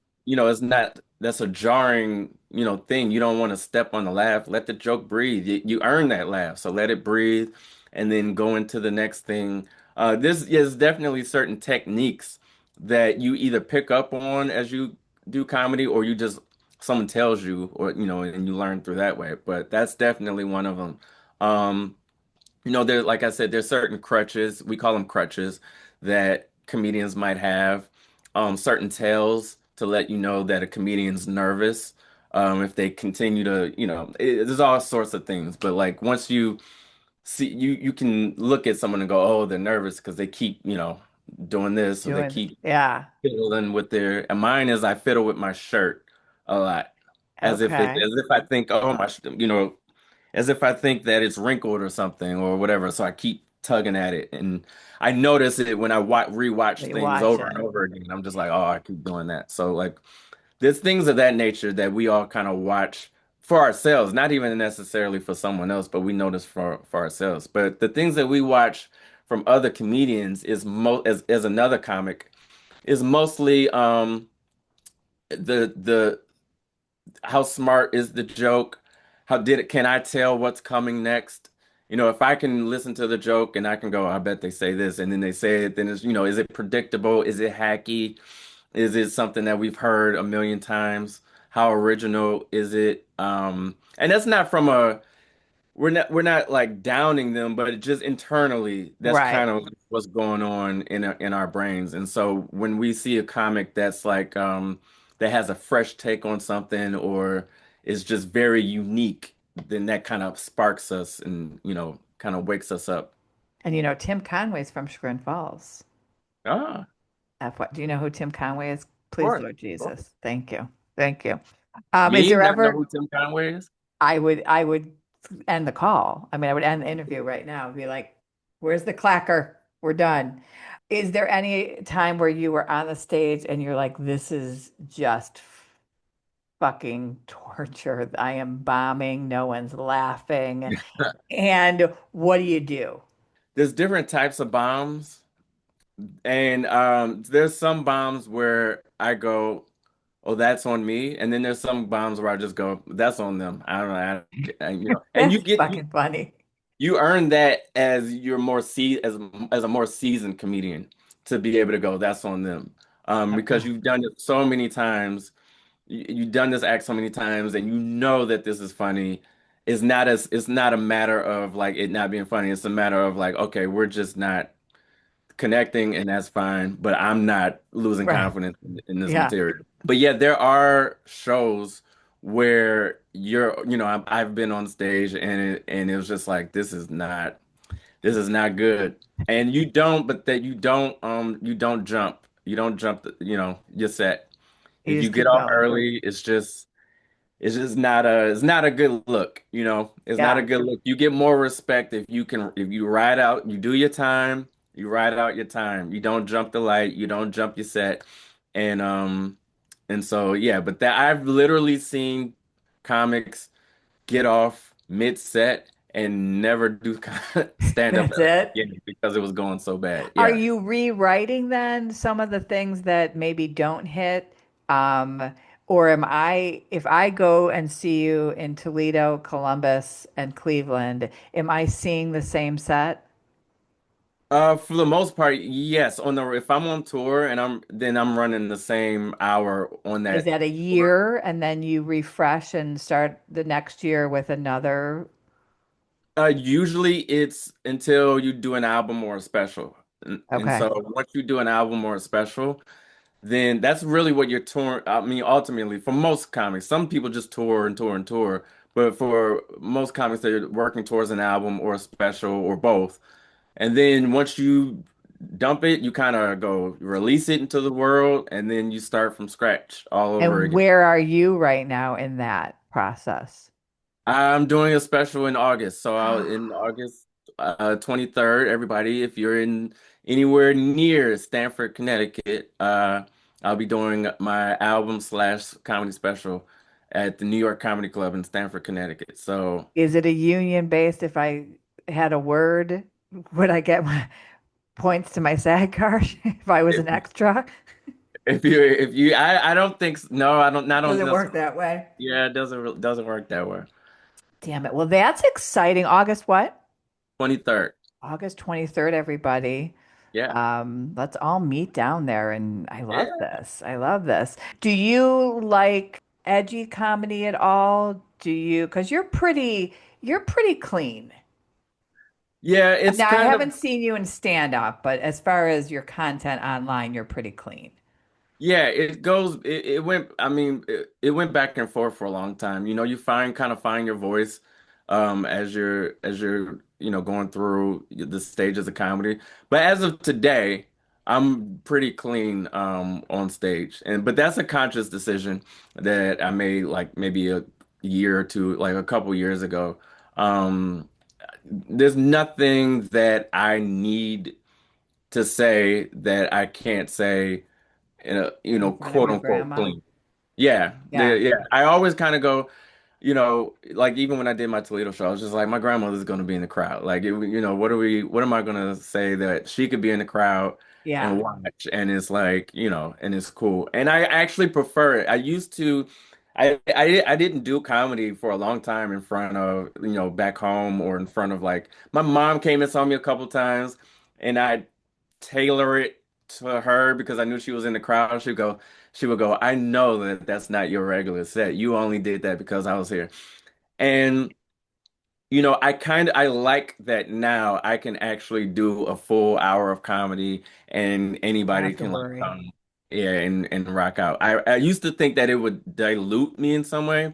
Speaker 2: not. That's a jarring, thing. You don't want to step on the laugh. Let the joke breathe. You earn that laugh, so let it breathe, and then go into the next thing. This is definitely certain techniques that you either pick up on as you do comedy, or you just someone tells you, or and you learn through that way. But that's definitely one of them. Um, there, like I said, there's certain crutches, we call them crutches, that comedians might have. Certain tells to let you know that a comedian's nervous. If they continue to, there's all sorts of things. But like once you see, you can look at someone and go, oh, they're nervous because they keep, doing this, or they
Speaker 1: Doing,
Speaker 2: keep
Speaker 1: yeah.
Speaker 2: fiddling with their. And mine is I fiddle with my shirt a lot,
Speaker 1: Okay.
Speaker 2: as if I think, oh my, as if I think that it's wrinkled or something or whatever. So I keep tugging at it, and I notice it when I rewatch
Speaker 1: You
Speaker 2: things
Speaker 1: watch
Speaker 2: over and
Speaker 1: it.
Speaker 2: over again. I'm just like, oh, I keep doing that. So like, there's things of that nature that we all kind of watch for ourselves, not even necessarily for someone else, but we notice for ourselves. But the things that we watch from other comedians is as another comic is mostly the how smart is the joke? Can I tell what's coming next? If I can listen to the joke and I can go, I bet they say this, and then they say it, then is it predictable? Is it hacky? Is it something that we've heard a million times? How original is it? And that's not from we're not like downing them, but it just internally, that's
Speaker 1: Right.
Speaker 2: kind of what's going on in our brains. And so when we see a comic that's like that has a fresh take on something or is just very unique, then that kind of sparks us and kind of wakes us up.
Speaker 1: And Tim Conway's from Chagrin Falls.
Speaker 2: Ah, of
Speaker 1: Do you know who Tim Conway is? Please,
Speaker 2: course.
Speaker 1: Lord
Speaker 2: Of course.
Speaker 1: Jesus. Thank you. Thank you. Is
Speaker 2: Me
Speaker 1: there
Speaker 2: not know
Speaker 1: ever,
Speaker 2: who Tim Conway is?
Speaker 1: I would end the call. I mean, I would end the interview right now and be like, where's the clacker? We're done. Is there any time where you were on the stage and you're like, this is just fucking torture? I am bombing. No one's laughing. And what do you do?
Speaker 2: There's different types of bombs. And there's some bombs where I go, "Oh, that's on me," and then there's some bombs where I just go, "That's on them." I don't know, and
Speaker 1: That's fucking funny.
Speaker 2: you earn that as you're more as a more seasoned comedian to be able to go, "That's on them," because you've done it so many times, you've done this act so many times, and you know that this is funny. It's not a matter of like it not being funny. It's a matter of like, okay, we're just not connecting, and that's fine. But I'm not losing
Speaker 1: Right.
Speaker 2: confidence in this
Speaker 1: Yeah.
Speaker 2: material. But yeah, there are shows where I've been on stage and it was just like this is not good. And you don't jump. You don't jump your set.
Speaker 1: You
Speaker 2: If you
Speaker 1: just
Speaker 2: get
Speaker 1: keep
Speaker 2: off
Speaker 1: going.
Speaker 2: early, it's just not a good look, It's not a
Speaker 1: Yeah.
Speaker 2: good look. You get more respect if you ride out, you do your time, you ride out your time. You don't jump the light, you don't jump your set. And so yeah, but that I've literally seen comics get off mid-set and never do stand up
Speaker 1: That's it.
Speaker 2: again because it was going so bad.
Speaker 1: Are
Speaker 2: Yeah.
Speaker 1: you rewriting then some of the things that maybe don't hit? Or if I go and see you in Toledo, Columbus, and Cleveland, am I seeing the same set?
Speaker 2: For the most part, yes. If I'm on tour and I'm running the same hour on
Speaker 1: Is
Speaker 2: that
Speaker 1: that a
Speaker 2: tour.
Speaker 1: year and then you refresh and start the next year with another?
Speaker 2: Usually it's until you do an album or a special. And
Speaker 1: Okay.
Speaker 2: so once you do an album or a special, then that's really what you're touring. I mean, ultimately, for most comics, some people just tour and tour and tour. But for most comics, they're working towards an album or a special or both. And then once you dump it, you kind of go release it into the world, and then you start from scratch all over
Speaker 1: And
Speaker 2: again.
Speaker 1: where are you right now in that process?
Speaker 2: I'm doing a special in August. So in August 23rd, everybody, if you're in anywhere near Stamford, Connecticut, I'll be doing my album slash comedy special at the New York Comedy Club in Stamford, Connecticut. So
Speaker 1: Is it a union based? If I had a word, would I get my points to my SAG card if I was
Speaker 2: if
Speaker 1: an extra?
Speaker 2: I don't think no, I don't not on
Speaker 1: Doesn't
Speaker 2: this.
Speaker 1: work that way.
Speaker 2: Yeah, it doesn't work that way.
Speaker 1: Damn it. Well, that's exciting. August what?
Speaker 2: 23rd.
Speaker 1: August 23rd, everybody.
Speaker 2: Yeah.
Speaker 1: Let's all meet down there. And I love
Speaker 2: Yeah.
Speaker 1: this. I love this. Do you like edgy comedy at all? Because you're pretty clean.
Speaker 2: Yeah, it's
Speaker 1: Now, I
Speaker 2: kind of
Speaker 1: haven't seen you in stand up, but as far as your content online, you're pretty clean.
Speaker 2: yeah, it went I mean it went back and forth for a long time. You find your voice as you're going through the stages of comedy. But as of today, I'm pretty clean on stage. But that's a conscious decision that I made like maybe a year or two, like a couple years ago. Um there's nothing that I need to say that I can't say in a
Speaker 1: In front of
Speaker 2: quote
Speaker 1: your
Speaker 2: unquote
Speaker 1: grandma.
Speaker 2: clean. Yeah,
Speaker 1: Yeah.
Speaker 2: yeah. I always kind of go, like even when I did my Toledo show, I was just like, my grandmother's going to be in the crowd. Like, what am I going to say that she could be in the crowd and
Speaker 1: Yeah.
Speaker 2: watch? And it's like, and it's cool. And I actually prefer it. I didn't do comedy for a long time in front of, back home or in front of like, my mom came and saw me a couple times and I tailor it to her because I knew she was in the crowd. She would go, I know that that's not your regular set. You only did that because I was here. And I like that now I can actually do a full hour of comedy and
Speaker 1: I
Speaker 2: anybody
Speaker 1: have to
Speaker 2: can like
Speaker 1: worry.
Speaker 2: come, yeah, and rock out. I used to think that it would dilute me in some way,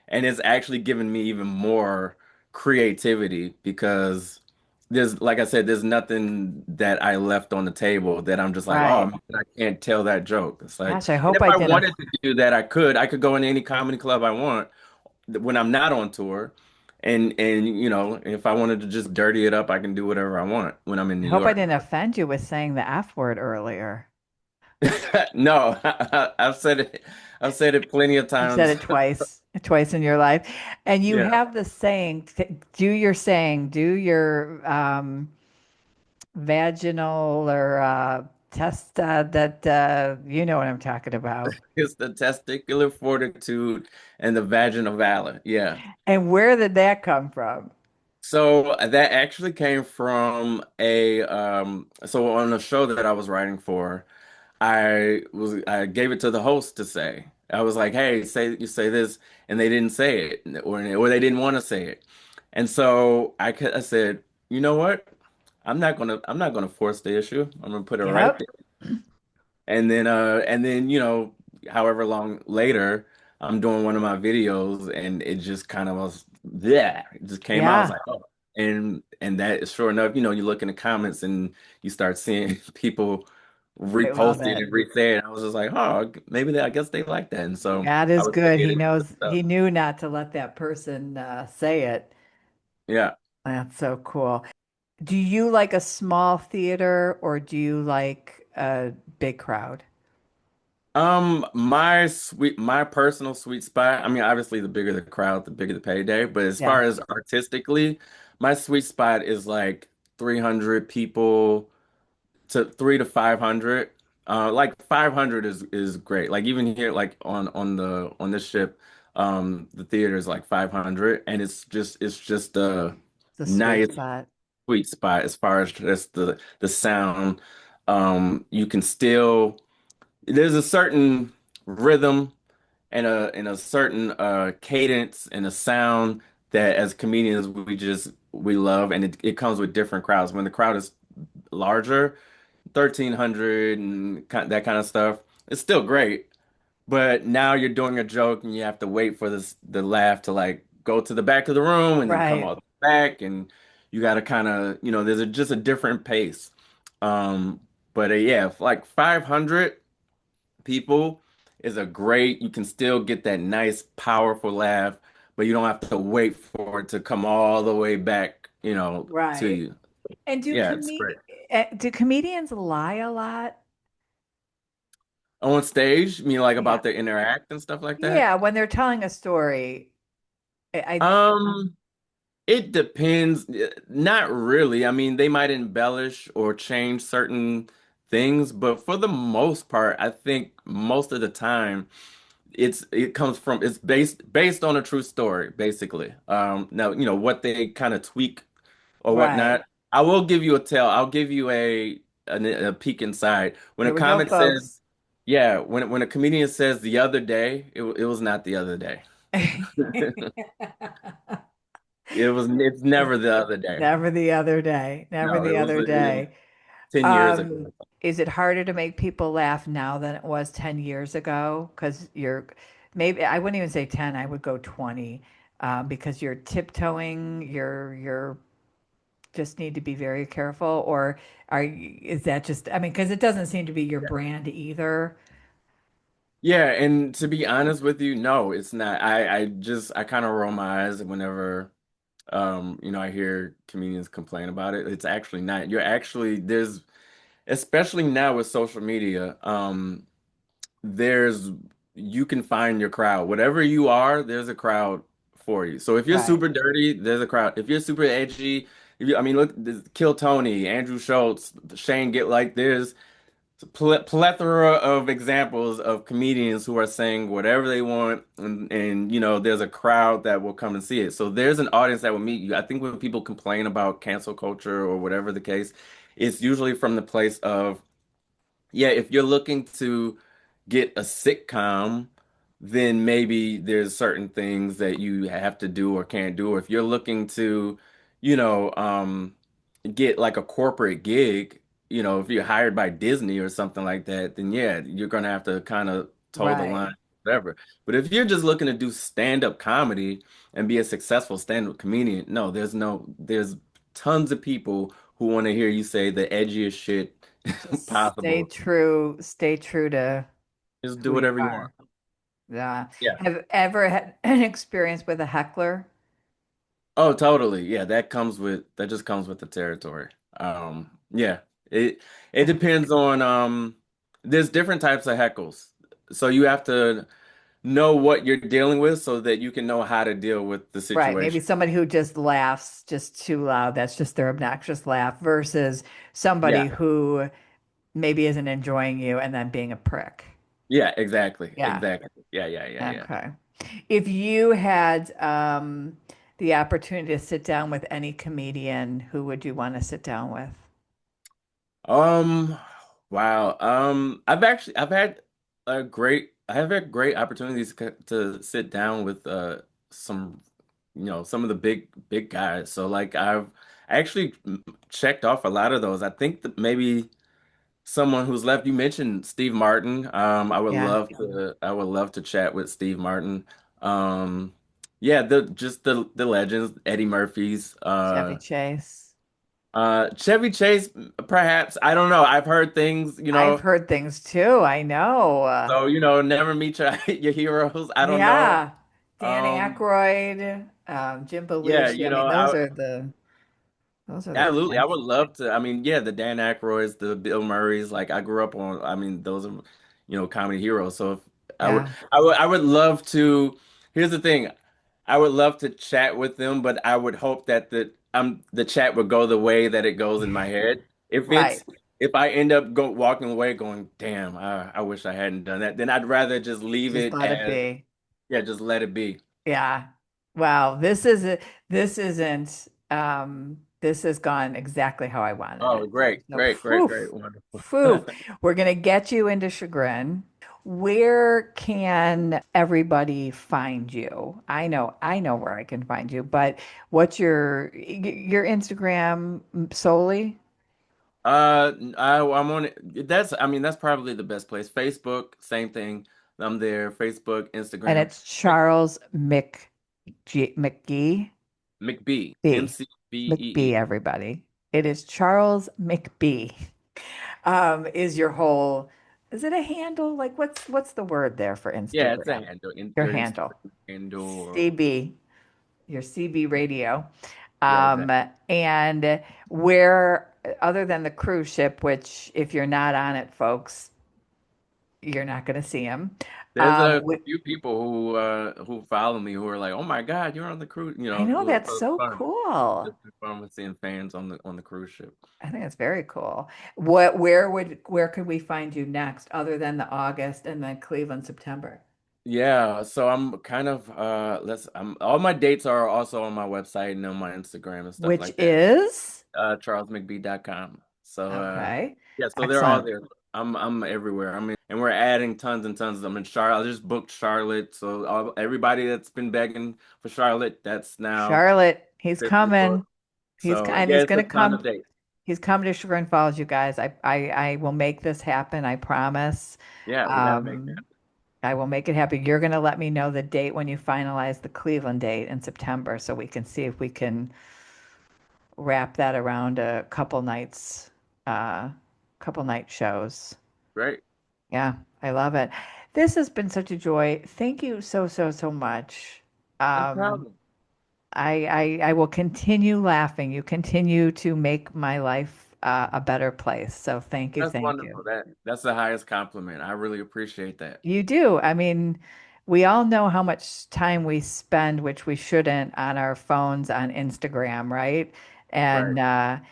Speaker 2: and it's actually given me even more creativity because there's, like I said, there's nothing that I left on the table that I'm just like, oh,
Speaker 1: Right.
Speaker 2: man, I can't tell that joke. It's like,
Speaker 1: Gosh, I
Speaker 2: and
Speaker 1: hope
Speaker 2: if
Speaker 1: I
Speaker 2: I
Speaker 1: did a.
Speaker 2: wanted to do that, I could. I could go in any comedy club I want when I'm not on tour. And if I wanted to just dirty it up, I can do whatever I want when I'm in
Speaker 1: I
Speaker 2: New
Speaker 1: hope I
Speaker 2: York.
Speaker 1: didn't offend you with saying the F word earlier.
Speaker 2: No, I've said it plenty of
Speaker 1: You've said
Speaker 2: times.
Speaker 1: it twice in your life. And you
Speaker 2: Yeah.
Speaker 1: have the saying, do your vaginal or test that you know what I'm talking about.
Speaker 2: It's the testicular fortitude and the vaginal valor. Yeah.
Speaker 1: And where did that come from?
Speaker 2: So that actually came from so on a show that I was writing for, I gave it to the host to say. I was like, "Hey, say this," and they didn't say it, or they didn't want to say it. And so I said, "You know what? I'm not gonna force the issue. I'm gonna put it right
Speaker 1: Yep.
Speaker 2: there." And then however long later, I'm doing one of my videos, and it just kind of was, yeah, it just came out. I was
Speaker 1: Yeah.
Speaker 2: like, oh, and that sure enough, you look in the comments and you start seeing people
Speaker 1: They love
Speaker 2: repost it
Speaker 1: it.
Speaker 2: and re-say it. I was just like, oh, maybe I guess they like that. And so
Speaker 1: God
Speaker 2: I
Speaker 1: is
Speaker 2: was
Speaker 1: good. He
Speaker 2: creating
Speaker 1: knows,
Speaker 2: stuff.
Speaker 1: he knew not to let that person say it.
Speaker 2: Yeah.
Speaker 1: That's so cool. Do you like a small theater or do you like a big crowd?
Speaker 2: My personal sweet spot. I mean, obviously, the bigger the crowd, the bigger the payday. But as
Speaker 1: Yeah.
Speaker 2: far as artistically, my sweet spot is like 300 people to 3 to 500. Like 500 is great. Like even here, like on this ship, the theater is like 500, and it's just a
Speaker 1: It's a sweet
Speaker 2: nice
Speaker 1: spot.
Speaker 2: sweet spot as far as just the sound. You can still there's a certain rhythm and a certain cadence and a sound that as comedians we love, and it comes with different crowds. When the crowd is larger, 1,300 and that kind of stuff, it's still great. But now you're doing a joke and you have to wait for the laugh to like go to the back of the room and then come
Speaker 1: Right.
Speaker 2: all back, and you got to kind of, there's just a different pace. Um, but yeah, like 500 people is a great, you can still get that nice, powerful laugh, but you don't have to wait for it to come all the way back, to
Speaker 1: Right.
Speaker 2: you.
Speaker 1: And
Speaker 2: Yeah, it's great.
Speaker 1: do comedians lie a lot?
Speaker 2: On stage, you mean like
Speaker 1: Yeah.
Speaker 2: about the interact and stuff like that?
Speaker 1: Yeah, when they're telling a story, I
Speaker 2: Um, it depends. Not really. I mean, they might embellish or change certain things, but for the most part, I think most of the time it's based on a true story, basically. Now, what they kind of tweak or
Speaker 1: right.
Speaker 2: whatnot. I will give you a tell. I'll give you a peek inside. When a
Speaker 1: Here we go,
Speaker 2: comic says,
Speaker 1: folks.
Speaker 2: yeah, when a comedian says the other day, it was not the other day. It's never the other day.
Speaker 1: Never the other day. Never
Speaker 2: No,
Speaker 1: the other
Speaker 2: it was
Speaker 1: day.
Speaker 2: 10 years ago.
Speaker 1: Is it harder to make people laugh now than it was 10 years ago? Because you're maybe I wouldn't even say 10, I would go 20, because you're tiptoeing, you're just need to be very careful, or is that just, I mean, because it doesn't seem to be your brand either.
Speaker 2: Yeah, and to be honest with you, no, it's not. I kind of roll my eyes whenever I hear comedians complain about it. It's actually not. You're actually there's especially now with social media, there's you can find your crowd. Whatever you are, there's a crowd for you. So if you're
Speaker 1: Right.
Speaker 2: super dirty, there's a crowd. If you're super edgy, I mean, look, Kill Tony, Andrew Schultz, Shane Get like there's a plethora of examples of comedians who are saying whatever they want, and there's a crowd that will come and see it. So there's an audience that will meet you. I think when people complain about cancel culture or whatever the case, it's usually from the place of, yeah, if you're looking to get a sitcom, then maybe there's certain things that you have to do or can't do. Or if you're looking to, you know, get like a corporate gig, if you're hired by Disney or something like that, then yeah, you're gonna have to kind of toe the
Speaker 1: Right.
Speaker 2: line, whatever. But if you're just looking to do stand-up comedy and be a successful stand-up comedian, no, there's tons of people who want to hear you say the edgiest shit
Speaker 1: Just
Speaker 2: possible.
Speaker 1: stay true to
Speaker 2: Just do
Speaker 1: who you
Speaker 2: whatever you
Speaker 1: are.
Speaker 2: want.
Speaker 1: Yeah.
Speaker 2: Yeah.
Speaker 1: Have ever had an experience with a heckler?
Speaker 2: Oh, totally. Yeah, that just comes with the territory. Yeah. It depends on there's different types of heckles. So you have to know what you're dealing with so that you can know how to deal with the
Speaker 1: Right. Maybe
Speaker 2: situation.
Speaker 1: somebody who just laughs just too loud. That's just their obnoxious laugh versus
Speaker 2: Yeah.
Speaker 1: somebody who maybe isn't enjoying you and then being a prick.
Speaker 2: Yeah, exactly.
Speaker 1: Yeah.
Speaker 2: Exactly. Yeah, yeah, yeah, yeah.
Speaker 1: Okay. If you had the opportunity to sit down with any comedian, who would you want to sit down with?
Speaker 2: Um, wow. I have had great opportunities to sit down with some some of the big guys. So like I've actually checked off a lot of those. I think that maybe someone who's left, you mentioned Steve Martin.
Speaker 1: Yeah.
Speaker 2: I would love to chat with Steve Martin. Um, yeah, the legends, Eddie Murphy's,
Speaker 1: Chevy Chase.
Speaker 2: Chevy Chase, perhaps. I don't know. I've heard things,
Speaker 1: I've heard things too. I know.
Speaker 2: so never meet your your heroes. I don't know.
Speaker 1: Yeah. Dan
Speaker 2: Um,
Speaker 1: Aykroyd, Jim
Speaker 2: yeah,
Speaker 1: Belushi. I mean, those are the
Speaker 2: absolutely. I would
Speaker 1: fancy.
Speaker 2: love to. I mean, yeah, the Dan Aykroyds, the Bill Murrays, like I grew up on, I mean, those are, comedy heroes. So if
Speaker 1: Yeah.
Speaker 2: I would love to, here's the thing. I would love to chat with them, but I would hope that the chat would go the way that it goes in my head. If
Speaker 1: Right.
Speaker 2: it's if I end up walking away going, damn, I wish I hadn't done that, then I'd rather just leave
Speaker 1: Just
Speaker 2: it
Speaker 1: let it
Speaker 2: as,
Speaker 1: be.
Speaker 2: yeah, just let it be.
Speaker 1: Yeah. Wow. This isn't this has gone exactly how I wanted
Speaker 2: Oh,
Speaker 1: it to.
Speaker 2: great,
Speaker 1: So
Speaker 2: great, great,
Speaker 1: phew,
Speaker 2: great, wonderful.
Speaker 1: phew. We're gonna get you into Chagrin. Where can everybody find you? I know where I can find you, but what's your Instagram solely?
Speaker 2: I'm on it. I mean, that's probably the best place. Facebook, same thing. I'm there. Facebook,
Speaker 1: And
Speaker 2: Instagram.
Speaker 1: it's Charles McGee.
Speaker 2: McBee,
Speaker 1: B. McBee,
Speaker 2: McBee.
Speaker 1: everybody. It is Charles McBee. Is your whole, is it a handle? Like what's the word there for
Speaker 2: Yeah, it's a
Speaker 1: Instagram?
Speaker 2: handle.
Speaker 1: Your
Speaker 2: Your
Speaker 1: handle.
Speaker 2: Instagram handle.
Speaker 1: CB, your CB radio.
Speaker 2: Yeah,
Speaker 1: Um,
Speaker 2: exactly.
Speaker 1: and where, other than the cruise ship, which if you're not on it, folks, you're not going to see them.
Speaker 2: There's a
Speaker 1: Wh
Speaker 2: few people who follow me who are like, "Oh my God, you're on the cruise."
Speaker 1: I know that's
Speaker 2: So it's
Speaker 1: so
Speaker 2: fun.
Speaker 1: cool.
Speaker 2: It's fun with seeing fans on the cruise ship.
Speaker 1: I think it's very cool. Where could we find you next other than the August and then Cleveland September?
Speaker 2: Yeah, so I'm kind of let's I'm all my dates are also on my website and on my Instagram and stuff
Speaker 1: Which
Speaker 2: like that.
Speaker 1: is
Speaker 2: CharlesMcBee.com. So
Speaker 1: okay.
Speaker 2: yeah, so they're all
Speaker 1: Excellent.
Speaker 2: there. I'm everywhere. And we're adding tons and tons. I'm in Charlotte. I just booked Charlotte. So everybody that's been begging for Charlotte, that's now
Speaker 1: Charlotte, he's
Speaker 2: officially
Speaker 1: coming.
Speaker 2: booked. So
Speaker 1: And
Speaker 2: yeah,
Speaker 1: he's
Speaker 2: it's a
Speaker 1: gonna
Speaker 2: ton of
Speaker 1: come.
Speaker 2: dates.
Speaker 1: He's coming to Chagrin Falls, you guys. I will make this happen. I promise.
Speaker 2: Yeah, we got to make
Speaker 1: Um,
Speaker 2: that.
Speaker 1: I will make it happen. You're gonna let me know the date when you finalize the Cleveland date in September, so we can see if we can wrap that around a couple night shows.
Speaker 2: Great.
Speaker 1: Yeah, I love it. This has been such a joy. Thank you so much.
Speaker 2: No
Speaker 1: Um,
Speaker 2: problem.
Speaker 1: I will continue laughing. You continue to make my life a better place. So thank you,
Speaker 2: That's
Speaker 1: thank you.
Speaker 2: wonderful. That's the highest compliment. I really appreciate that.
Speaker 1: You do. I mean, we all know how much time we spend, which we shouldn't, on our phones on Instagram, right?
Speaker 2: Right.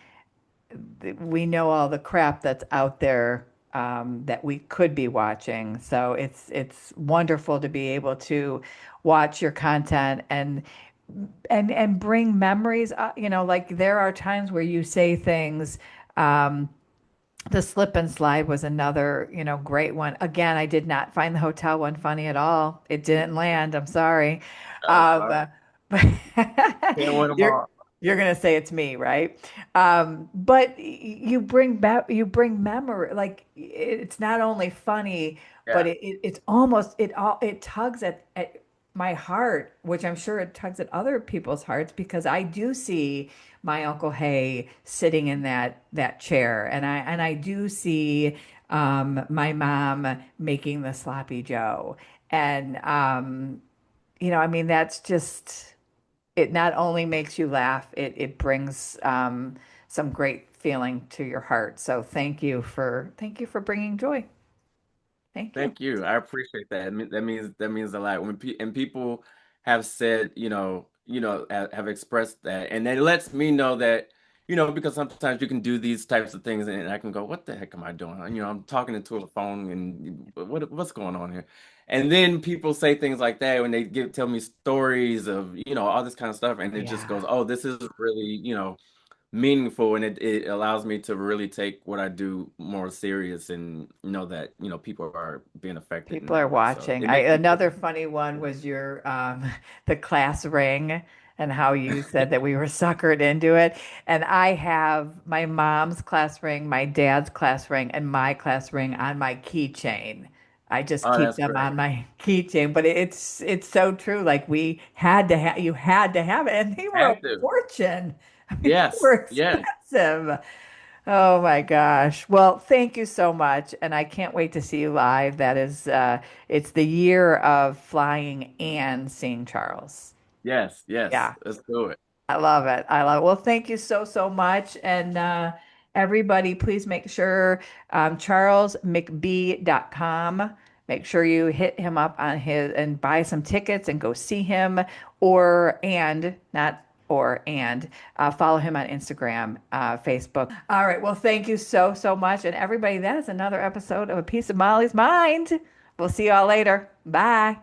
Speaker 1: And we know all the crap that's out there that we could be watching. So it's wonderful to be able to watch your content and bring memories. Like there are times where you say things. Um, The slip and slide was another, great one. Again, I did not find the hotel one funny at all. It didn't land. I'm sorry.
Speaker 2: Oh,
Speaker 1: Um,
Speaker 2: sorry.
Speaker 1: but
Speaker 2: Can't win them
Speaker 1: you're
Speaker 2: all.
Speaker 1: you're gonna say it's me, right? But you bring back memory. Like it's not only funny, but
Speaker 2: Yeah.
Speaker 1: it's almost it tugs at my heart, which I'm sure it tugs at other people's hearts because I do see my Uncle Hay sitting in that chair, and I do see my mom making the sloppy Joe, and I mean that's just it. Not only makes you laugh, it brings some great feeling to your heart. So thank you for bringing joy. Thank you.
Speaker 2: Thank you. I appreciate that. That means a lot. And people have said, have expressed that, and it lets me know that, because sometimes you can do these types of things, and I can go, "What the heck am I doing?" I'm talking into a phone, and what's going on here? And then people say things like that when they tell me stories of, all this kind of stuff, and it just
Speaker 1: Yeah.
Speaker 2: goes, "Oh, this is really, meaningful, and it allows me to really take what I do more serious and know that people are being affected in
Speaker 1: People are
Speaker 2: that way, so
Speaker 1: watching.
Speaker 2: it makes me feel
Speaker 1: Another funny one was your the class ring and how you said that we were suckered into it. And I have my mom's class ring, my dad's class ring, and my class ring on my keychain. I just
Speaker 2: oh,
Speaker 1: keep
Speaker 2: that's
Speaker 1: them
Speaker 2: great.
Speaker 1: on my keychain, but it's so true. Like we had to have you had to have it, and they were a
Speaker 2: Active.
Speaker 1: fortune. I mean, they
Speaker 2: Yes,
Speaker 1: were
Speaker 2: yes,
Speaker 1: expensive. Oh my gosh. Well, thank you so much. And I can't wait to see you live. It's the year of flying and seeing Charles.
Speaker 2: yes,
Speaker 1: Yeah,
Speaker 2: let's do it.
Speaker 1: I love it. I love it. Well, thank you so, so much. And everybody, please make sure charlesmcbee.com. Make sure you hit him up on his and buy some tickets and go see him not or and follow him on Instagram, Facebook. All right. Well, thank you so, so much. And everybody, that is another episode of A Piece of Molly's Mind. We'll see y'all later. Bye.